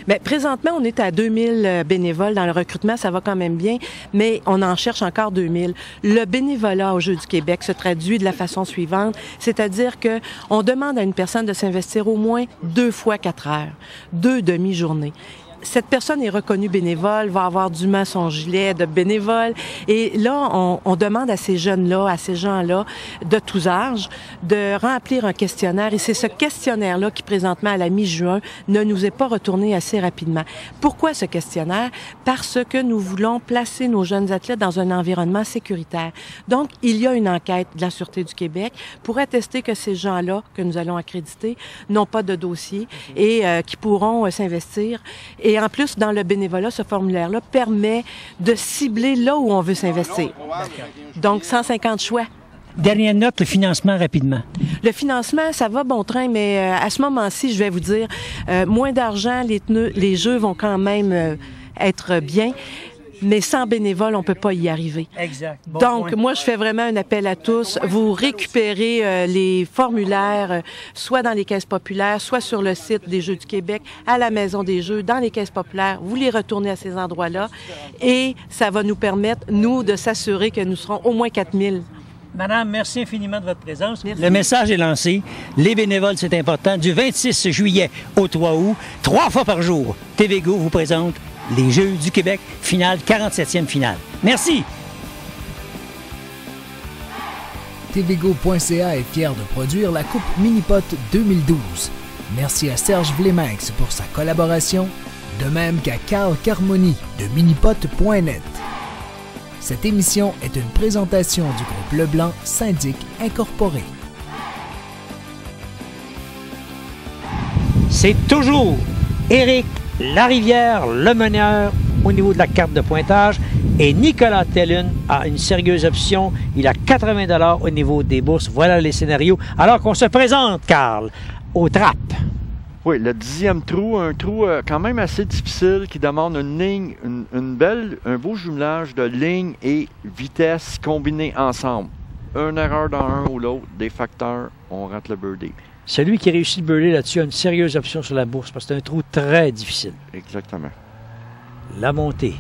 Bien, présentement, on est à 2000 bénévoles dans le recrutement. Ça va quand même bien, mais on en cherche encore 2000. Le bénévolat aux Jeux du Québec se traduit de la façon suivante, c'est-à-dire que on demande à une personne de s'investir au moins 2 fois 4 heures, 2 demi-journées. Cette personne est reconnue bénévole, va avoir dûment son gilet de bénévole. Et là, on demande à ces jeunes-là, à ces gens-là, de tous âges, de remplir un questionnaire. Et c'est ce questionnaire-là qui, présentement, à la mi-juin, ne nous est pas retourné assez rapidement. Pourquoi ce questionnaire? Parce que nous voulons placer nos jeunes athlètes dans un environnement sécuritaire. Donc, il y a une enquête de la Sûreté du Québec pour attester que ces gens-là, que nous allons accréditer, n'ont pas de dossier et qui pourront s'investir. Et en plus, dans le bénévolat, ce formulaire-là permet de cibler là où on veut s'investir. Donc, 150 choix. Dernière note, le financement rapidement. Le financement, ça va bon train, mais à ce moment-ci, je vais vous dire, moins d'argent, les jeux vont quand même être bien. Mais sans bénévoles, on peut pas y arriver. Exact. Bon Donc, point. moi, je fais vraiment un appel à tous. Vous récupérez les formulaires, soit dans les caisses populaires, soit sur le site des Jeux du Québec, à la Maison des Jeux, dans les caisses populaires. Vous les retournez à ces endroits-là et ça va nous permettre, nous, de s'assurer que nous serons au moins 4000. Madame, merci infiniment de votre présence. Merci. Le message est lancé. Les bénévoles, c'est important. Du 26 juillet au 3 août, 3 fois par jour, TVGO vous présente les Jeux du Québec, finale, 47e finale. Merci. tvgo.ca est fier de produire la Coupe Minipot 2012. Merci à Serge Vleminx pour sa collaboration, de même qu'à Carl Carmoni de minipot.net. Cette émission est une présentation du groupe Leblanc Syndic Incorporé. C'est toujours Éric Larivière, le meneur au niveau de la carte de pointage. Et Nicolas Tellune a une sérieuse option. Il a 80 $ au niveau des bourses. Voilà les scénarios. Alors qu'on se présente, Carl, aux trappes. Oui, le 10e trou, un trou quand même assez difficile qui demande une ligne, un beau jumelage de ligne et vitesse combinés ensemble. Une erreur dans un ou l'autre, des facteurs, on rate le birdie. Celui qui réussit le birdie là-dessus a une sérieuse option sur la bourse parce que c'est un trou très difficile. Exactement. La montée.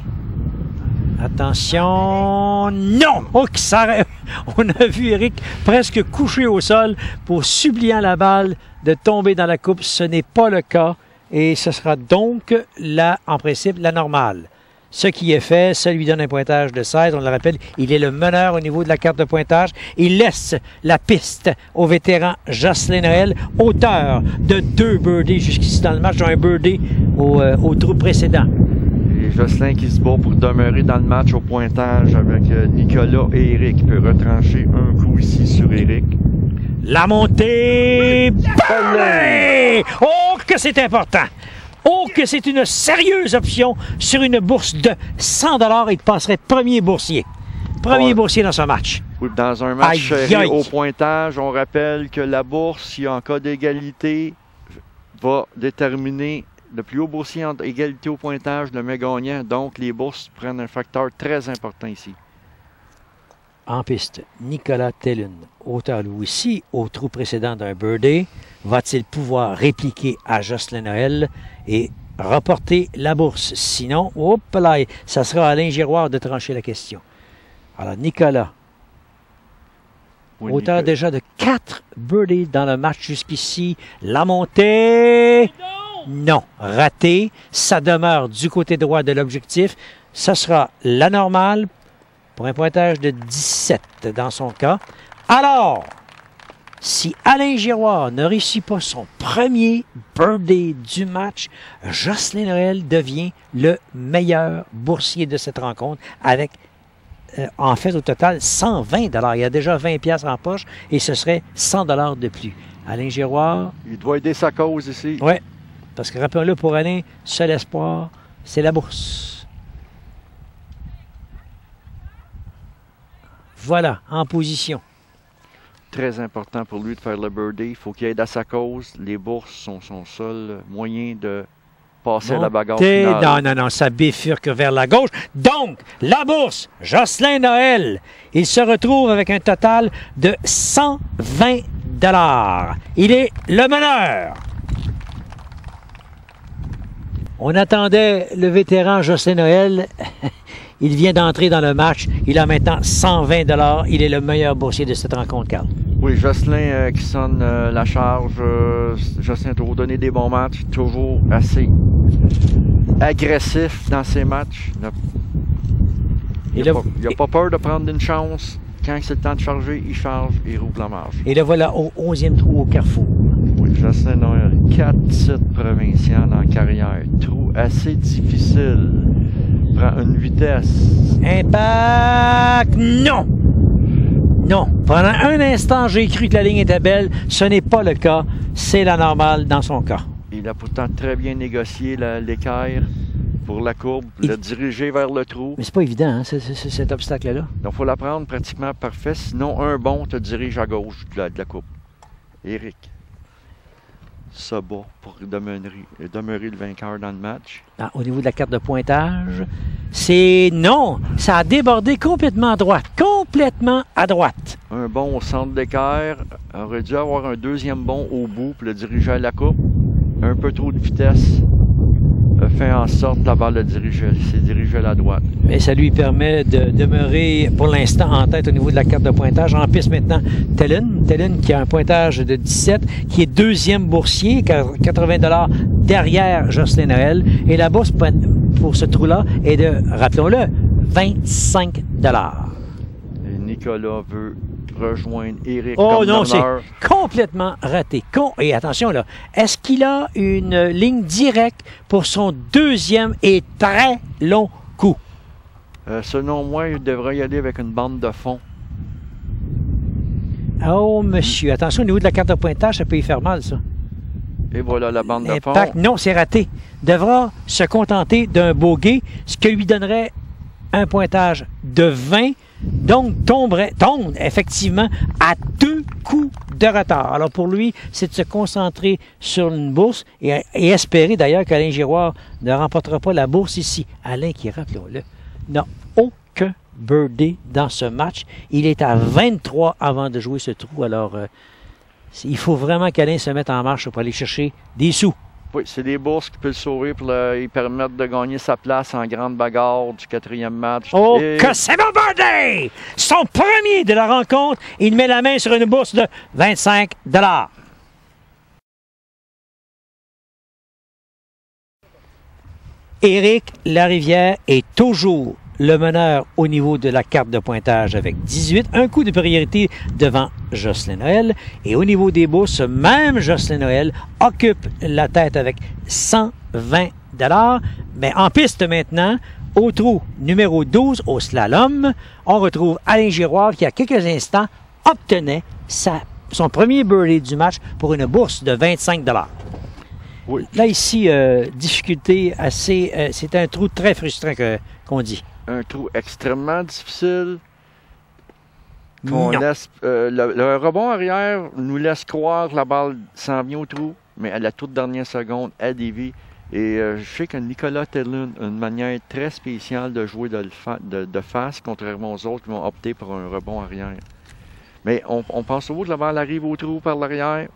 Attention, non! Oh, qui s'arrête! On a vu Éric presque couché au sol pour suppliant la balle de tomber dans la coupe. Ce n'est pas le cas et ce sera donc, là, en principe, la normale. Ce qui est fait, ça lui donne un pointage de 16. On le rappelle, il est le meneur au niveau de la carte de pointage. Il laisse la piste au vétéran Jocelyn Noël, auteur de 2 birdies jusqu'ici dans le match, dont un birdie au trou précédent. Et Jocelyn qui se bat pour demeurer dans le match au pointage avec Nicolas et Éric. Il peut retrancher un coup ici sur Éric. La montée! Ballé! Oh, que c'est important! Oh, que c'est une sérieuse option sur une bourse de 100 $. Il passerait premier boursier. Premier boursier dans ce match. Oui, dans un match serré aïe. au pointage, on rappelle que la bourse, si en cas d'égalité, va déterminer le plus haut boursier en égalité au pointage, le met gagnant. Donc, les bourses prennent un facteur très important ici. En piste, Nicolas Tellun, auteur lui aussi au trou précédent d'un birdie, va-t-il pouvoir répliquer à Jocelyn Noël et reporter la bourse? Sinon, hop là, ça sera à Alain Giroir de trancher la question. Alors, Nicolas, Oui, auteur Nicolas. déjà de 4 birdies dans le match jusqu'ici. La montée, non, raté. Ça demeure du côté droit de l'objectif. Ça sera la normale pour un pointage de 17 dans son cas. Alors, si Alain Giroir ne réussit pas son premier birdie du match, Jocelyn Noël devient le meilleur boursier de cette rencontre avec, en fait, au total, 120 $. Il y a déjà 20 $ en poche et ce serait 100 $ de plus. Alain Giroir, Il doit aider sa cause ici. oui, parce que rappelons-le, pour Alain, seul espoir, c'est la bourse. Voilà, en position. Très important pour lui de faire le birdie. Il faut qu'il aide à sa cause. Les bourses sont son seul moyen de passer à la bagarre Montée. finale. Non, ça bifurque vers la gauche. Donc, la bourse, Jocelyn Noël, il se retrouve avec un total de 120 $. Il est le meneur. On attendait le vétéran Jocelyn Noël. Il vient d'entrer dans le match. Il a maintenant 120 $. Il est le meilleur boursier de cette rencontre, Carl. Oui, Jocelyn qui sonne la charge. Jocelyn a toujours donné des bons matchs. Toujours assez agressif dans ses matchs. Il n'a pas peur de prendre une chance. Quand c'est le temps de charger, il charge et rouvre la marge. Et le voilà au 11e trou au Carrefour. Oui, Jocelyn Noël, 4 titres provinciaux en carrière. Trou assez difficile. Prend une vitesse. Impact, non! Non. Pendant un instant, j'ai cru que la ligne était belle. Ce n'est pas le cas. C'est la normale dans son cas. Il a pourtant très bien négocié l'équerre pour la courbe, le diriger vers le trou. Mais c'est pas évident, hein, cet obstacle-là. Donc, il faut la prendre pratiquement parfait. Sinon, un bon te dirige à gauche de la courbe. Éric se bat pour demeurer le vainqueur dans le match. Ah, au niveau de la carte de pointage, c'est non. Ça a débordé complètement à droite. Complètement à droite. Un bon au centre d'équerre. Aurait dû avoir un deuxième bon au bout pour le diriger à la courbe. Un peu trop de vitesse a fait en sorte que la balle s'est dirigée à la droite. Mais ça lui permet de demeurer pour l'instant en tête au niveau de la carte de pointage. En piste maintenant, Tellun qui a un pointage de 17, qui est deuxième boursier, 80 $ derrière Jocelyn Noël. Et la bourse pour ce trou-là est de, rappelons-le, 25 $. Et Nicolas veut rejoindre Éric Oh comme non, c'est meneur. complètement raté. Et attention là, est-ce qu'il a une ligne directe pour son deuxième et très long coup? Selon moi, il devrait y aller avec une bande de fond. Oh monsieur, attention au niveau de la carte de pointage, ça peut y faire mal ça. Et voilà la bande de fond. Impact, non, c'est raté. Devra se contenter d'un bogey, ce qui lui donnerait un pointage de 20, donc tombe effectivement à 2 coups de retard. Alors pour lui, c'est de se concentrer sur une bourse et espérer d'ailleurs qu'Alain Giroir ne remportera pas la bourse ici. Alain qui, rappelons-le, n'a aucun birdie dans ce match. Il est à 23 avant de jouer ce trou. Alors, il faut vraiment qu'Alain se mette en marche pour aller chercher des sous. Oui, c'est des bourses qui peuvent le sauver pour lui permettre de gagner sa place en grande bagarre du 4e match. Oh, Et que c'est mon birdie! Son premier de la rencontre. Il met la main sur une bourse de 25 $. Éric Larivière est toujours le meneur au niveau de la carte de pointage avec 18. Un coup de priorité devant Jocelyn Noël. Et au niveau des bourses, même Jocelyn Noël occupe la tête avec 120 $. Mais en piste maintenant, au trou numéro 12 au slalom, on retrouve Alain Giroir qui, à quelques instants, obtenait son premier birdie du match pour une bourse de 25 $. Oui. Là, ici, difficulté assez... c'est un trou très frustrant qu'on dit. Un trou extrêmement difficile. qu'on Non. laisse, le rebond arrière nous laisse croire que la balle s'en vient au trou, mais à la toute dernière seconde, elle dévie. Et je sais que Nicolas Tellun a une manière très spéciale de jouer de face, contrairement aux autres qui vont opter pour un rebond arrière. Mais on pense au bout que la balle arrive au trou par l'arrière,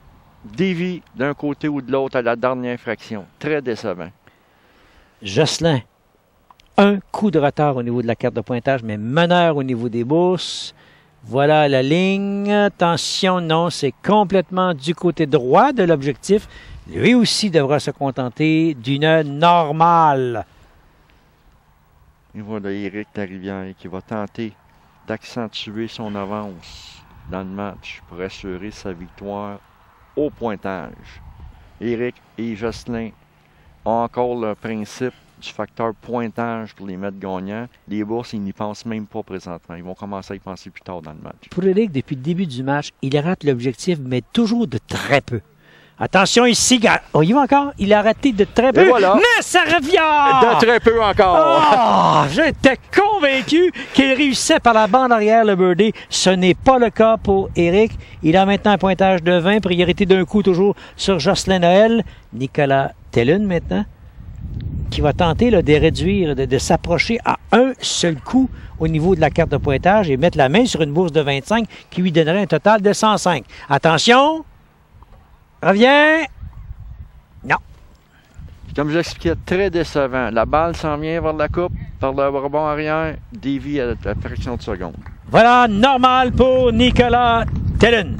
dévie d'un côté ou de l'autre à la dernière fraction. Très décevant. Jocelyn, un coup de retard au niveau de la carte de pointage, mais meneur au niveau des bourses. Voilà la ligne. Attention, non, c'est complètement du côté droit de l'objectif. Lui aussi devra se contenter d'une normale. Et voilà Éric Larivière qui va tenter d'accentuer son avance dans le match pour assurer sa victoire au pointage. Éric et Jocelyn ont encore le principe du facteur pointage pour les mettre gagnants. Les bourses, ils n'y pensent même pas présentement. Ils vont commencer à y penser plus tard dans le match. Pour Éric, depuis le début du match, il rate l'objectif, mais toujours de très peu. Attention ici, oh, il va encore. Il a raté de très peu. Voilà. Mais ça revient! De très peu encore. Oh, j'étais convaincu qu'il réussissait par la bande arrière le birdie. Ce n'est pas le cas pour Éric. Il a maintenant un pointage de 20. Priorité d'un coup toujours sur Jocelyn Noël. Nicolas Tellun maintenant, qui va tenter là, de réduire, de s'approcher à un seul coup au niveau de la carte de pointage et mettre la main sur une bourse de 25 qui lui donnerait un total de 105. Attention! Reviens! Non. Comme j'expliquais, très décevant. La balle s'en vient vers la coupe, par le rebond arrière, dévie à la fraction de seconde. Voilà, normal pour Nicolas Tellun.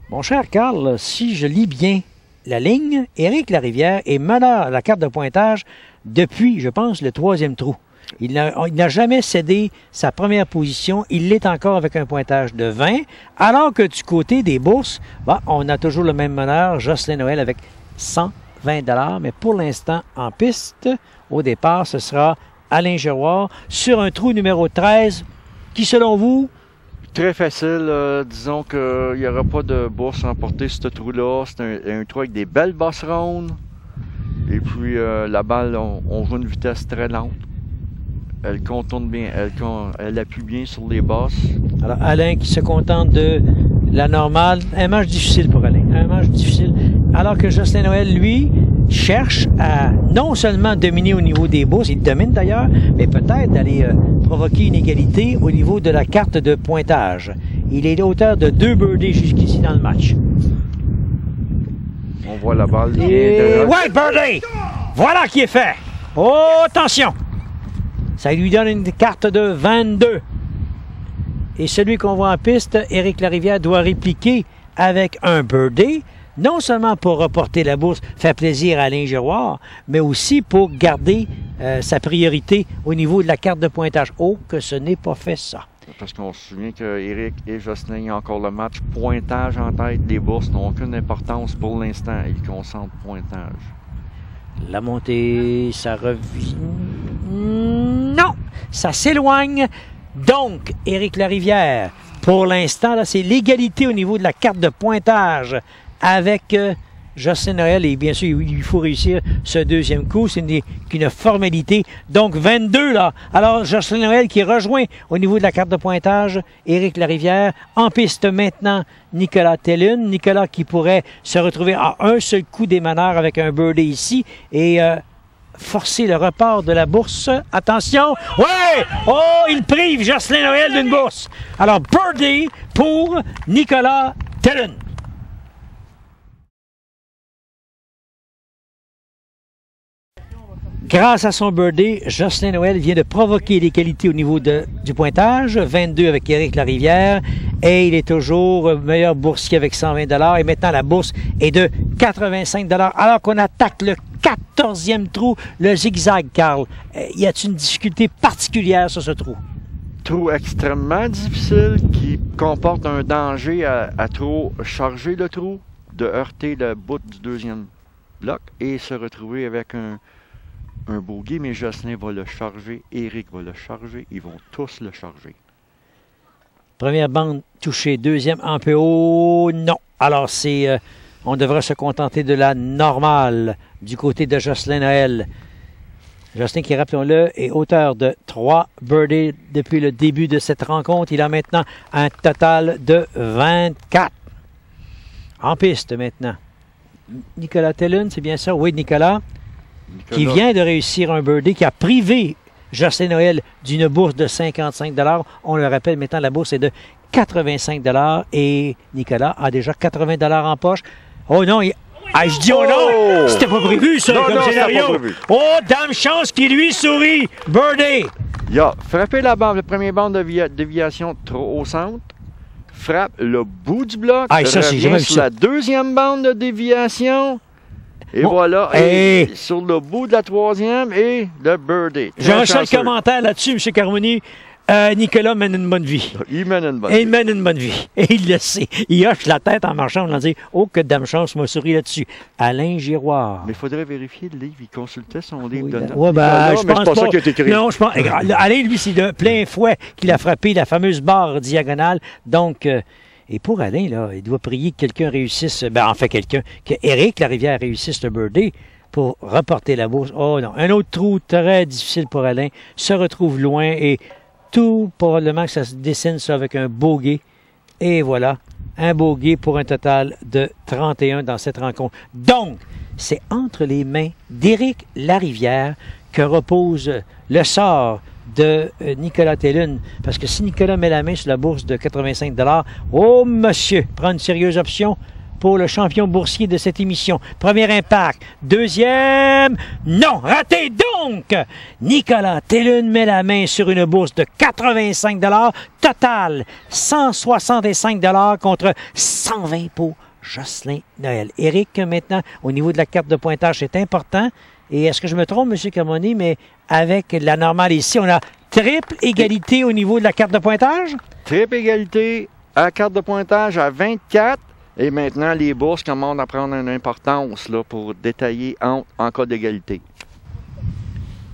Mon cher Carl, si je lis bien la ligne, Éric Larivière est meneur à la carte de pointage depuis, je pense, le 3e trou. Il n'a jamais cédé sa première position. Il l'est encore avec un pointage de 20. Alors que du côté des bourses, on a toujours le même meneur, Jocelyn Noël, avec 120 $. Mais pour l'instant, en piste, au départ, ce sera Alain Giroir sur un trou numéro 13 qui, selon vous... Très facile. Disons qu'il n'y aura pas de bourse remportée sur ce trou-là. C'est un trou avec des belles bosses rondes. Et puis, la balle, on joue une vitesse très lente. Elle contourne bien, elle appuie bien sur les bosses. Alors, Alain qui se contente de la normale. Un match difficile pour Alain. Un match difficile. Alors que Jocelyn Noël, lui, cherche à non seulement dominer au niveau des bourses, il domine d'ailleurs, mais peut-être d'aller provoquer une égalité au niveau de la carte de pointage. Il est l'auteur de 2 birdies jusqu'ici dans le match. On voit la balle. Et ouais, birdie! Voilà qui est fait! Oh, attention! Ça lui donne une carte de 22. Et celui qu'on voit en piste, Éric Larivière, doit répliquer avec un birdie, non seulement pour reporter la bourse, faire plaisir à Alain Giroir, mais aussi pour garder sa priorité au niveau de la carte de pointage. Oh, que ce n'est pas fait ça. Parce qu'on se souvient qu'Éric et Jocelyn ont encore le match pointage en tête. Les bourses n'ont aucune importance pour l'instant. Ils concentrent pointage. La montée, ça revient... Non! Ça s'éloigne. Donc, Éric Larivière, pour l'instant, là, c'est l'égalité au niveau de la carte de pointage avec Jocelyn Noël. Et bien sûr, il faut réussir ce 2e coup. C'est qu'une formalité. Donc, 22, là. Alors, Jocelyn Noël qui rejoint au niveau de la carte de pointage Éric Larivière. En piste maintenant, Nicolas Tellun. Nicolas qui pourrait se retrouver à un seul coup des meneurs avec un birdie ici. Et forcer le report de la bourse. Attention! Ouais! Oh, il prive Jocelyn Noël d'une bourse. Alors, birdie pour Nicolas Tellun. Grâce à son birdie, Jocelyn Noël vient de provoquer l'égalité au niveau du pointage, 22 avec Éric Larivière, et il est toujours meilleur boursier avec 120 $. Et maintenant, la bourse est de 85 $, alors qu'on attaque le 14e trou, le zigzag, Carl. Y a-t-il une difficulté particulière sur ce trou? Trou extrêmement difficile qui comporte un danger à trop charger le trou, de heurter le bout du 2e bloc et se retrouver avec un bogey, mais Jocelyn va le charger, Éric va le charger, ils vont tous le charger. Première bande touchée, 2e un peu haut, non. Alors on devrait se contenter de la normale du côté de Jocelyn Noël. Justin qui, rappelons-le, est auteur de 3 birdies depuis le début de cette rencontre. Il a maintenant un total de 24. En piste maintenant. Nicolas Tellun, c'est bien ça? Oui, Nicolas, qui vient de réussir un birdie, qui a privé Jocelyn Noël d'une bourse de 55 $. On le rappelle, maintenant, la bourse est de 85 $ et Nicolas a déjà 80 $ en poche. Oh non, je dis oh non! C'était pas prévu, ça, comme scénario. Oh, dame chance qui lui sourit! Birdie! Il a frappé la bande, le premier bande de déviation trop au centre. Frappe le bout du bloc. Ça, c'est jamais vu sur ça. la deuxième bande de déviation. Et voilà, et sur le bout de la troisième, et le birdie. J'ai un seul commentaire là-dessus, M. Carmoni. Nicolas mène une bonne vie. Il mène une bonne vie. Il mène une bonne vie. Et il le sait. Il hoche la tête en marchant. On a dit, oh, que dame chance m'a souri là-dessus. Alain Giroir. Mais il faudrait vérifier le livre. Il consultait son livre de notes. Oui, je pense pas ça qu'il a écrit. Non, je pense. Alain, lui, c'est de plein fouet qu'il a frappé la fameuse barre diagonale. Donc, et pour Alain, là, il doit prier que quelqu'un réussisse. Que Éric Larivière réussisse le birdie pour reporter la bourse. Oh non, un autre trou très difficile pour Alain. Se retrouve loin et tout probablement que ça se dessine ça avec un bogey. Et voilà, un bogey pour un total de 31 dans cette rencontre. Donc, c'est entre les mains d'Éric Larivière que repose le sort de Nicolas Tellun. Parce que si Nicolas met la main sur la bourse de 85 $, oh monsieur, prend une sérieuse option pour le champion boursier de cette émission. Premier impact. Deuxième, non, raté. Donc, Nicolas Tellun met la main sur une bourse de 85 $. Total, 165 $ contre 120 pour Jocelyn Noël. Éric, maintenant, au niveau de la carte de pointage, c'est important. Et est-ce que je me trompe, M. Carmoni, mais avec la normale ici, on a triple égalité au niveau de la carte de pointage? Triple égalité à carte de pointage à 24. Et maintenant, les bourses commencent à prendre une importance là, pour détailler en cas d'égalité.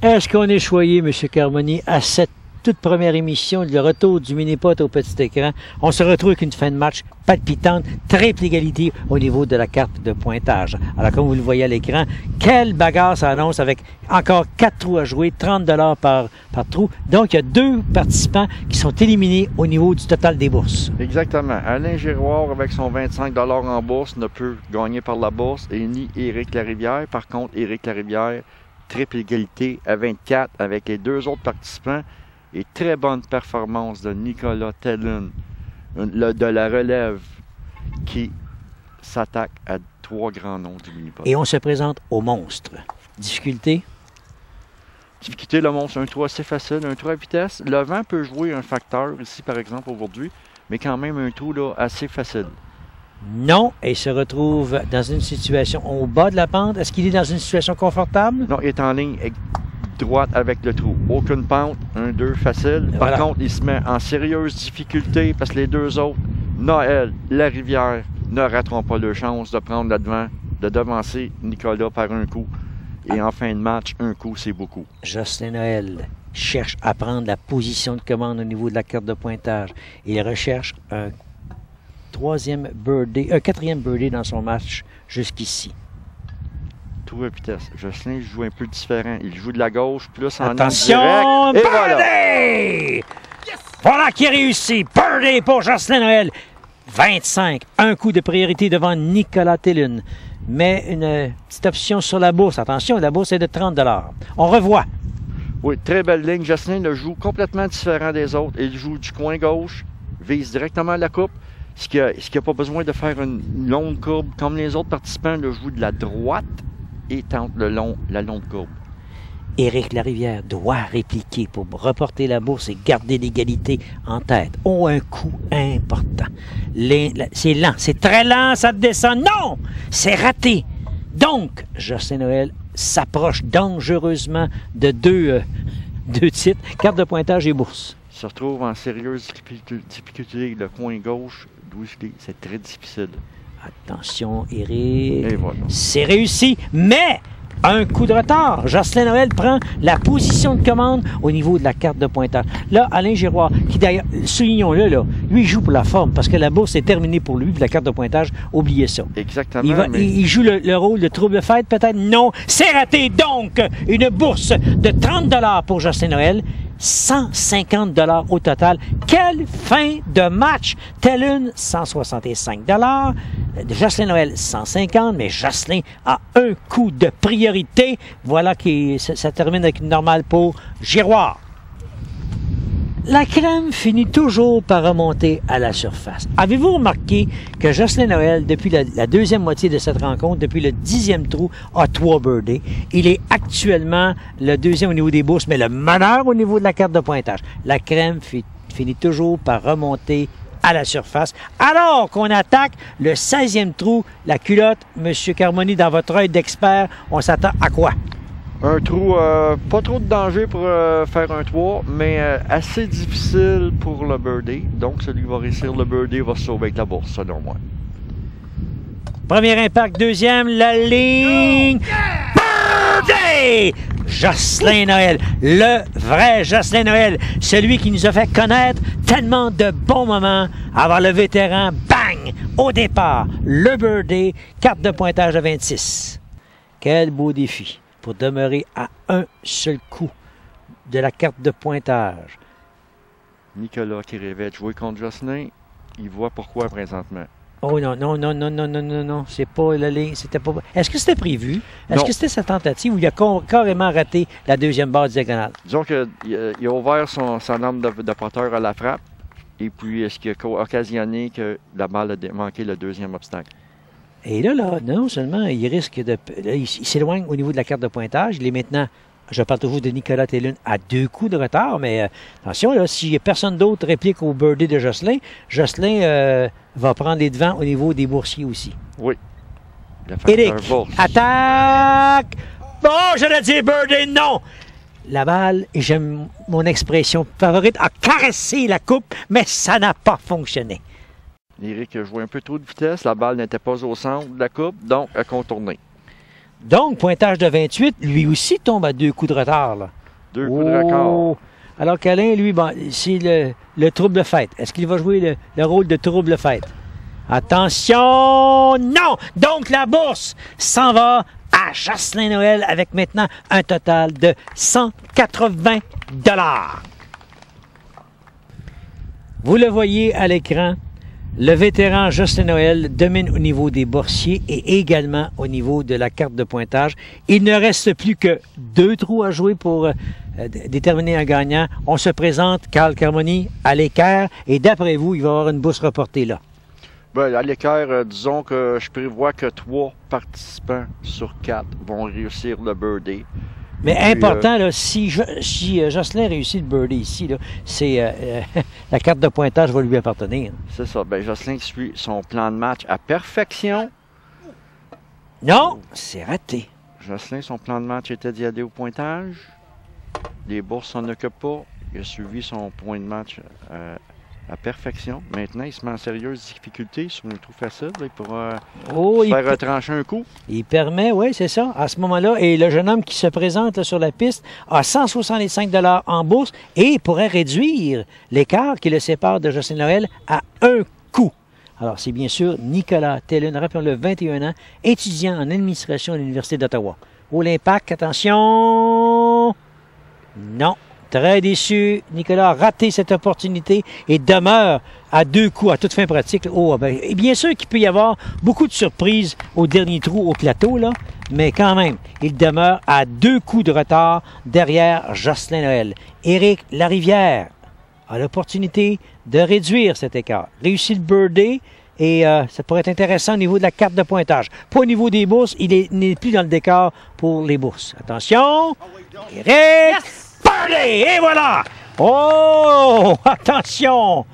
Est-ce qu'on est choyé, M. Carmoni, à cette toute première émission, le retour du mini-pot au petit écran? On se retrouve avec une fin de match palpitante, triple égalité au niveau de la carte de pointage. Alors, comme vous le voyez à l'écran, quelle bagarre ça annonce avec encore 4 trous à jouer, 30 $ par trou. Donc, il y a 2 participants qui sont éliminés au niveau du total des bourses. Exactement. Alain Giroir, avec son 25 $ en bourse, ne peut gagner par la bourse, et ni Éric Larivière. Par contre, Éric Larivière, triple égalité à 24 avec les 2 autres participants. Et très bonne performance de Nicolas Tellun, de la relève, qui s'attaque à 3 grands noms du mini-pot. Et on se présente au monstre. Difficulté? Difficulté, le monstre, un trou assez facile, un trou à vitesse. Le vent peut jouer un facteur ici, par exemple, aujourd'hui, mais quand même un trou là, assez facile. Non, et il se retrouve dans une situation au bas de la pente. Est-ce qu'il est dans une situation confortable? Non, il est en ligne droite avec le trou. Aucune pente, 1-2 facile. Par contre, il se met en sérieuse difficulté parce que les 2 autres, Noël, Larivière, ne rateront pas leur chance de prendre le devant, de devancer Nicolas par un coup. Et en fin de match, un coup, c'est beaucoup. Jocelyn Noël cherche à prendre la position de commande au niveau de la carte de pointage. Il recherche un quatrième birdie dans son match jusqu'ici. Trou à vitesse. Jocelyn joue un peu différent. Il joue de la gauche, plus en attention, direct. Et birdie! Yes! Voilà qui a réussi. Birdie pour Jocelyn Noël. 25. Un coup de priorité devant Nicolas Tellun. Mais une petite option sur la bourse. Attention, la bourse est de 30 $. On revoit. Oui, très belle ligne. Jocelyn le joue complètement différent des autres. Il joue du coin gauche, vise directement la coupe. Ce qui n'a pas besoin de faire une longue courbe comme les autres participants le jouent de la droite et tente la longue courbe. Éric Larivière doit répliquer pour reporter la bourse et garder l'égalité en tête. Oh, un coup important. C'est lent, c'est très lent, ça descend. Non! C'est raté. Donc, Jocelyn Noël s'approche dangereusement de deux titres, carte de pointage et bourse. Il se retrouve en sérieuse difficulté. Le coin gauche, d'où c'est très difficile. Attention, Éric. Et voilà. C'est réussi, mais un coup de retard. Jocelyn Noël prend la position de commande au niveau de la carte de pointage. Là, Alain Giroir, qui d'ailleurs, soulignons-le, là, lui, il joue pour la forme parce que la bourse est terminée pour lui, puis la carte de pointage, oubliez ça. Exactement. Il joue le rôle de trouble fête, peut-être? Non, c'est raté. Donc, une bourse de 30 $ pour Jocelyn Noël. 150 $ au total. Quelle fin de match! Tellune, 165 $. Jocelyn Noël, 150, mais Jocelyn a un coup de priorité. Voilà que ça termine avec une normale pour Giroir. La crème finit toujours par remonter à la surface. Avez-vous remarqué que Jocelyn Noël, depuis la deuxième moitié de cette rencontre, depuis le 10e trou, a 3 birdies. Il est actuellement le 2e au niveau des bourses, mais le meneur au niveau de la carte de pointage. La crème finit toujours par remonter à la surface. Alors qu'on attaque le 16e trou, la culotte, M. Carmoni, dans votre œil d'expert, on s'attend à quoi? Un trou, pas trop de danger pour faire un 3, mais assez difficile pour le birdie. Donc, celui qui va réussir le birdie va se sauver avec la bourse, selon moi. Premier impact, deuxième, la ligne. Birdie! Jocelyn Noël, le vrai Jocelyn Noël, celui qui nous a fait connaître tellement de bons moments avant le vétéran. Bang! Au départ, le birdie, carte de pointage à 26. Quel beau défi pour demeurer à un seul coup de la carte de pointage. Nicolas qui rêvait de jouer contre Jocelyn, il voit pourquoi présentement. Oh non, c'est pas la ligne, c'était pas... Est-ce que c'était prévu? Est-ce que c'était sa tentative ou il a carrément raté la deuxième barre diagonale? Disons qu'il a ouvert son arme de porteur à la frappe, et puis ce qui a occasionné que la balle a manqué le deuxième obstacle. Et là, non seulement il risque de... Là, il s'éloigne au niveau de la carte de pointage. Il est maintenant, je parle toujours de Nicolas Tellune, à 2 coups de retard. Mais attention, là, si personne d'autre réplique au birdie de Jocelyn, Jocelyn va prendre les devants au niveau des boursiers aussi. Oui. Éric, attaque! Oh, j'allais dire birdie, non! La balle, et j'aime mon expression favorite, a caressé la coupe, mais ça n'a pas fonctionné. Éric a joué un peu trop de vitesse, la balle n'était pas au centre de la coupe, donc a contourné. Donc, pointage de 28, lui aussi tombe à 2 coups de retard. Là. 2 coups de record. Alors qu'Alain, lui, bon, c'est le trouble fête. Est-ce qu'il va jouer le rôle de trouble fête? Attention! Non! Donc, la bourse s'en va à Jocelyn Noël avec maintenant un total de 180 $. Vous le voyez à l'écran. Le vétéran Jocelyn Noël domine au niveau des boursiers et également au niveau de la carte de pointage. Il ne reste plus que 2 trous à jouer pour déterminer un gagnant. On se présente, Carl Carmoni, à l'équerre. Et d'après vous, il va y avoir une bourse reportée là. Bien, à l'équerre, disons que je prévois que 3 participants sur 4 vont réussir le birdie. Mais important, là, si Jocelyn réussit le birdie ici, c'est la carte de pointage va lui appartenir. C'est ça. Ben, Jocelyn suit son plan de match à perfection. Non, c'est raté. Jocelyn, son plan de match était d'y aller au pointage. Les bourses s'en occupent pas. Il a suivi son point de match à perfection. Maintenant, il se met en sérieuse difficulté sur un trou facile. Là, il pourra faire retrancher un coup. Il permet, oui, c'est ça, à ce moment-là. Et le jeune homme qui se présente là, sur la piste a 165 $ en bourse et pourrait réduire l'écart qui le sépare de Jocelyn Noël à un coup. Alors, c'est bien sûr Nicolas Tellune, rappelons-le, 21 ans, étudiant en administration à l'Université d'Ottawa. Oh, l'impact, attention! Non. Très déçu. Nicolas a raté cette opportunité et demeure à 2 coups, à toute fin pratique. Oh, ben, et bien sûr qu'il peut y avoir beaucoup de surprises au dernier trou au plateau, là, mais quand même, il demeure à 2 coups de retard derrière Jocelyn Noël. Éric Larivière a l'opportunité de réduire cet écart. Réussit le birdie et ça pourrait être intéressant au niveau de la carte de pointage. Pas au niveau des bourses, il n'est plus dans le décor pour les bourses. Attention! Éric! Yes! Birdie! Et voilà! Oh! Attention!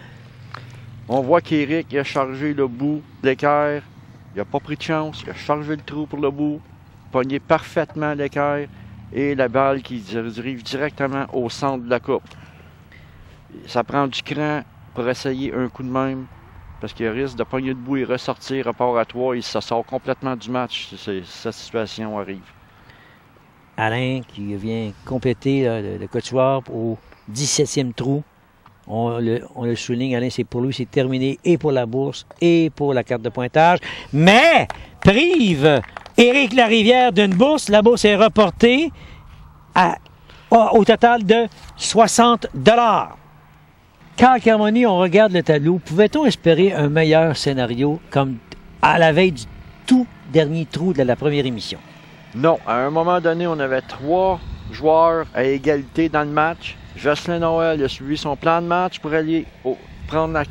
On voit qu'Éric a chargé le bout d'équerre. Il n'a pas pris de chance. Il a chargé le trou pour le bout. Pogné parfaitement l'équerre. Et la balle qui dérive directement au centre de la coupe. Ça prend du cran pour essayer un coup de même. Parce qu'il risque de pogner debout et ressortir rapport à 3. Il se sort complètement du match si cette situation arrive. Alain qui vient compléter le quatuor au 17e trou. On le souligne, Alain, c'est pour lui, c'est terminé et pour la bourse et pour la carte de pointage. Mais prive Éric Larivière d'une bourse. La bourse est reportée au total de 60 $. Carl Carmoni, on regarde le tableau. Pouvait-on espérer un meilleur scénario comme à la veille du tout dernier trou de la première émission? Non. À un moment donné, on avait 3 joueurs à égalité dans le match. Jocelyn Noël a suivi son plan de match pour aller prendre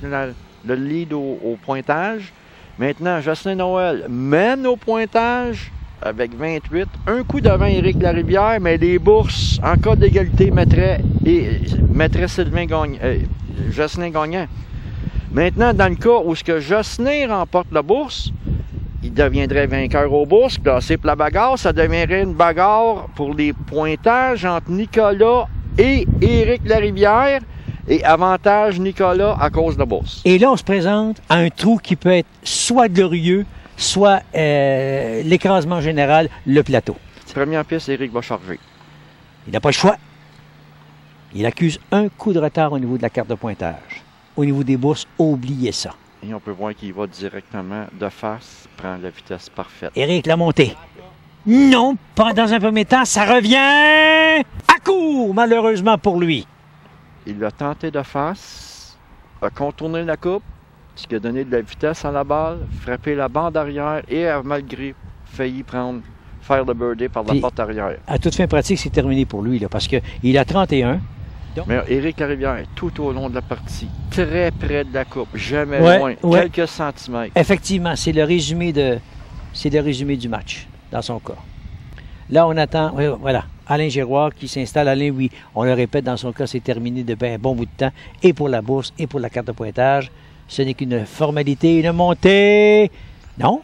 le lead au pointage. Maintenant, Jocelyn Noël mène au pointage avec 28. Un coup devant Éric Larivière, mais les bourses, en cas d'égalité, mettraient Jocelyn gagnant. Maintenant, dans le cas où Jocelyn remporte la bourse, il deviendrait vainqueur aux bourses, classé pour la bagarre. Ça deviendrait une bagarre pour les pointages entre Nicolas et Éric Larivière, et avantage Nicolas à cause de la bourse. Et là, on se présente à un trou qui peut être soit glorieux, soit l'écrasement général, le plateau. Première piste, Éric va charger. Il n'a pas le choix. Il accuse un coup de retard au niveau de la carte de pointage. Au niveau des bourses, oubliez ça. Et on peut voir qu'il va directement de face, prend la vitesse parfaite. Éric l'a monté. Non, pas dans un premier temps, ça revient à court, malheureusement pour lui. Il a tenté de face, a contourné la coupe, ce qui a donné de la vitesse à la balle, frappé la bande arrière et a malgré failli faire le birdie par la porte arrière. À toute fin pratique, c'est terminé pour lui, là, parce qu'il a 31. Donc... Mais Éric Larivière, tout au long de la partie, très près de la coupe, jamais loin, quelques centimètres. Effectivement, c'est le résumé du match, dans son cas. Là, on attend, voilà, Alain Giroir qui s'installe. Alain, oui, on le répète, dans son cas, c'est terminé depuis un bon bout de temps, et pour la bourse, et pour la carte de pointage. Ce n'est qu'une formalité, une montée. Non,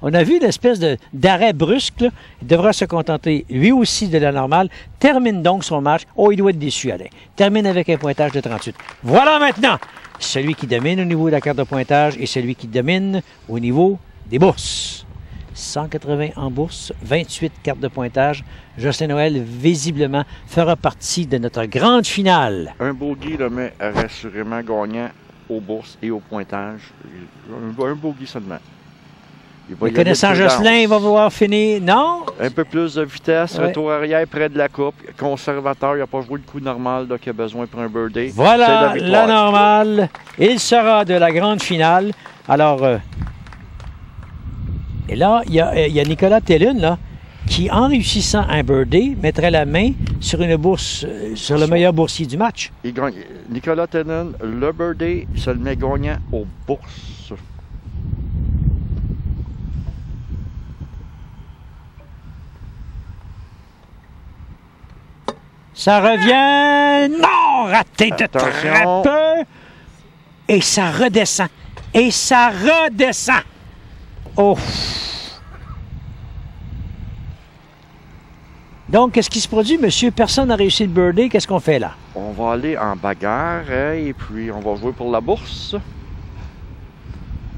on a vu l'espèce d'arrêt brusque, là. Il devra se contenter, lui aussi, de la normale. Termine donc son match. Oh, il doit être déçu, Alain. Termine avec un pointage de 38. Voilà maintenant celui qui domine au niveau de la carte de pointage et celui qui domine au niveau des bourses. 180 en bourse, 28 cartes de pointage. Jocelyn Noël, visiblement, fera partie de notre grande finale. Un bogey le met assurément gagnant aux bourses et au pointage. Un bogey seulement. Mais connaissant Jocelyn, il va vouloir finir, non? Un peu plus de vitesse, retour arrière près de la coupe. Conservateur, il n'a pas joué le coup normal qu'il a besoin pour un birdie. Voilà la normale. Il sera de la grande finale. Alors, et là, il y a Nicolas Tellune, là, qui, en réussissant un birdie, mettrait la main sur une bourse, sur le meilleur boursier du match. Nicolas Tellune, le birdie, se le met gagnant aux bourses. Ça revient... Non! Raté de trappe! Et ça redescend. Et ça redescend. Oh! Donc, qu'est-ce qui se produit, monsieur? Personne n'a réussi le birdie. Qu'est-ce qu'on fait là? On va aller en bagarre et puis on va jouer pour la bourse.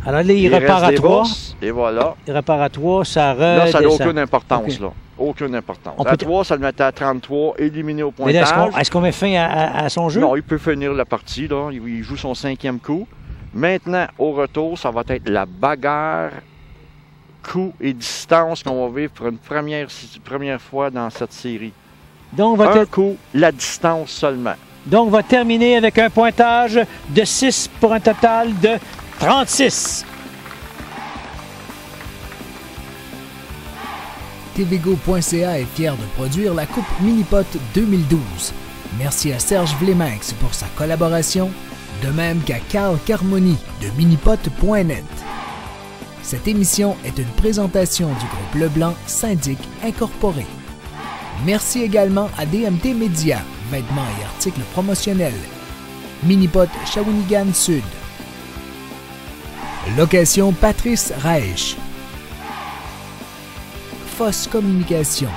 Alors là, il repart à 3. Et voilà. Il repart à 3, ça redescend. Là, ça n'a aucune importance, là. Aucune importance. À 3, ça le mettait à 33, éliminé au pointage. Est-ce qu'on met fin à son jeu? Non, il peut finir la partie, là. Il joue son 5e coup. Maintenant, au retour, ça va être la bagarre, coup et distance qu'on va vivre pour une première fois dans cette série. Donc, coup, la distance seulement. Donc, on va terminer avec un pointage de 6 pour un total de 36. tvgo.ca est fier de produire la Coupe Minipot 2012. Merci à Serge Vleminx pour sa collaboration, de même qu'à Carl Carmoni de minipot.net. Cette émission est une présentation du groupe Leblanc Syndic Incorporé. Merci également à DMT Média, vêtements et articles promotionnels. Minipot Shawinigan Sud. Location Patrice Reich. Fosse Communication.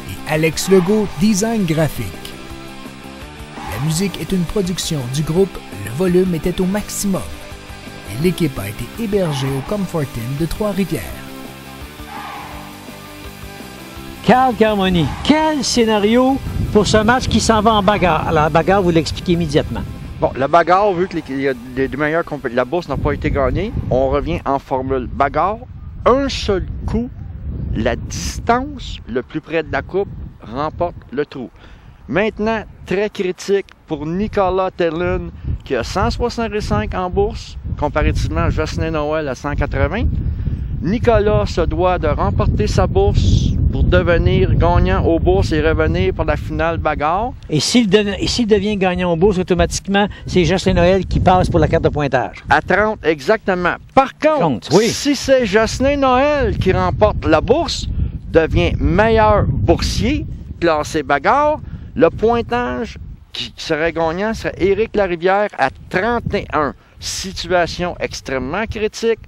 Et Alex Legault, Design graphique. La musique est une production du groupe Le Volume était au maximum. Et l'équipe a été hébergée au Comfort Inn de Trois-Rivières. Carl Carmoni, quel scénario pour ce match qui s'en va en bagarre? Alors, la bagarre, vous l'expliquez immédiatement. Bon, la bagarre, vu que les meilleurs la bourse n'a pas été gagnée, on revient en formule bagarre. Un seul coup, la distance le plus près de la coupe remporte le trou. Maintenant, très critique pour Nicolas Tellin, qui a 165 en bourse, comparativement à Jocelyn Noël à 180. Nicolas se doit de remporter sa bourse pour devenir gagnant aux bourses et revenir pour la finale bagarre. Et s'il devient gagnant aux bourses, automatiquement, c'est Jocelyn Noël qui passe pour la carte de pointage. À 30, exactement. Par contre, oui. Si c'est Jocelyn Noël qui remporte la bourse, devient meilleur boursier, classé bagarre, le pointage qui serait gagnant serait Éric Larivière à 31. Situation extrêmement critique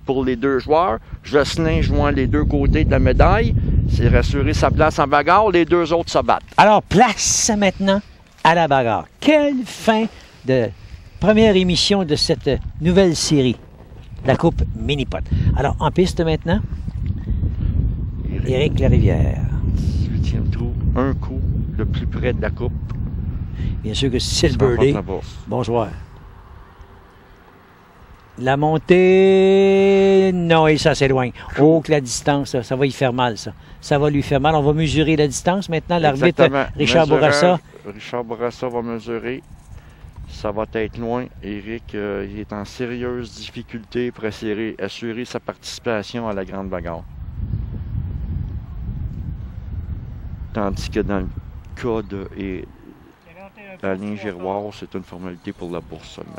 pour les deux joueurs. Jocelyn jouant les deux côtés de la médaille, c'est rassurer sa place en bagarre. Les deux autres se battent. Alors, place maintenant à la bagarre. Quelle fin de première émission de cette nouvelle série, la Coupe Mini-Pot. Alors, en piste maintenant, Éric Larivière. 18e trou, un coup, le plus près de la coupe. Bien sûr que c'est le birdie. Bonsoir. La montée, non, et ça s'éloigne. Oh, que la distance, ça va y faire mal, ça. Ça va lui faire mal. On va mesurer la distance maintenant. L'arbitre Richard Bourassa. Richard Bourassa va mesurer. Ça va être loin. Éric, il est en sérieuse difficulté pour assurer sa participation à la grande bagarre. Tandis que dans le cas de Alain Giroir, c'est une formalité pour la bourse seulement.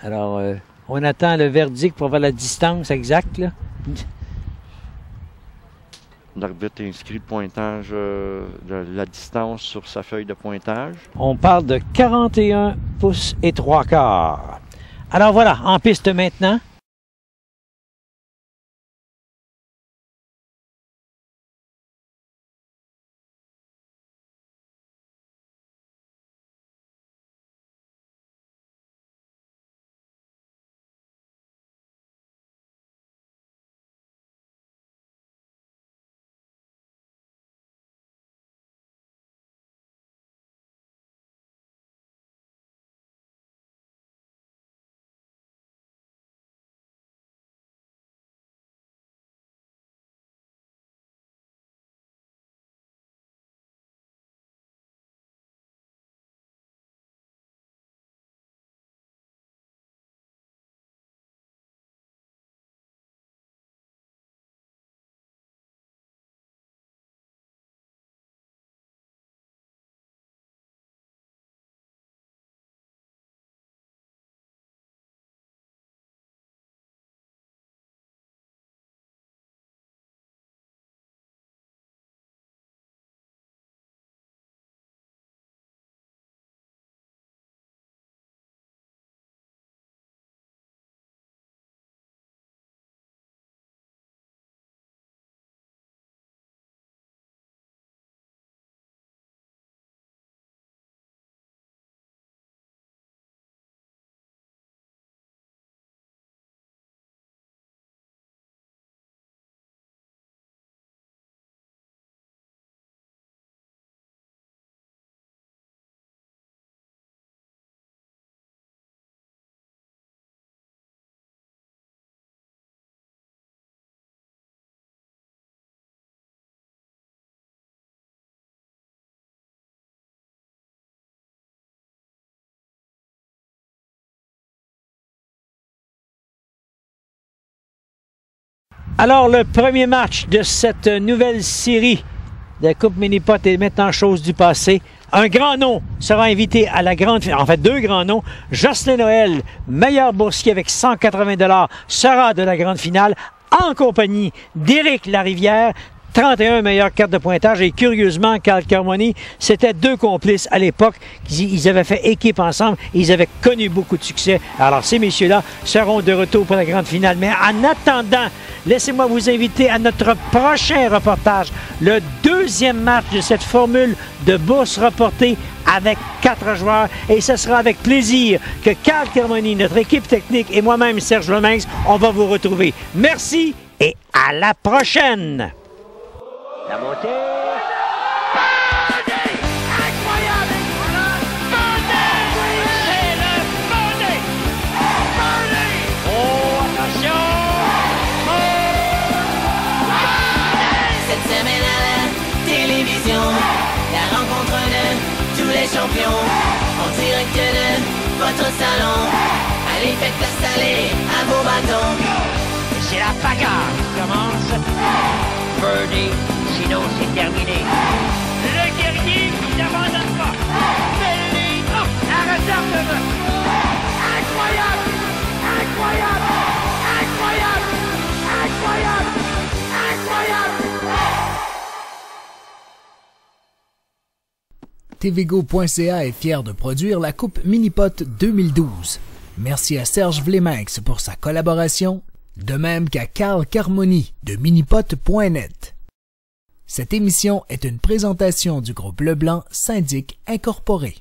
Alors, on attend le verdict pour voir la distance exacte, là. L'arbitre inscrit le pointage de la distance sur sa feuille de pointage. On parle de 41 pouces et 3 quarts. Alors voilà, en piste maintenant. Alors, le premier match de cette nouvelle série de la Coupe Mini-Pot est maintenant chose du passé. Un grand nom sera invité à la grande finale. En fait, deux grands noms. Jocelyn Noël, meilleur boursier avec 180 $, sera de la grande finale en compagnie d'Éric Larivière, 31 meilleures cartes de pointage. Et curieusement, Carl Carmoni, c'était deux complices à l'époque. Ils avaient fait équipe ensemble et ils avaient connu beaucoup de succès. Alors, ces messieurs-là seront de retour pour la grande finale. Mais en attendant, laissez-moi vous inviter à notre prochain reportage, le deuxième match de cette formule de bourse reportée avec 4 joueurs. Et ce sera avec plaisir que Carl Carmoni, notre équipe technique et moi-même, Serge Vleminx, on va vous retrouver. Merci et à la prochaine! La montée. Birdie! Incroyable! Birdie! C'est le birdie! Birdie! Oh, attention! Cette semaine à la télévision, la rencontre de tous les champions, en direct de votre salon. Allez, faites installer à vos bâtons. Et c'est la bagarre qui commence. Birdie, sinon c'est terminé. Le guerrier qui n'abandonne pas. Belle ligne. Oh, la réserve de vœux. Incroyable! Incroyable! Incroyable! Incroyable! Incroyable! tvgo.ca est fier de produire la Coupe Minipot 2012. Merci à Serge Vleminx pour sa collaboration, de même qu'à Carl Carmoni de minipot.net. Cette émission est une présentation du groupe Leblanc Syndic Incorporé.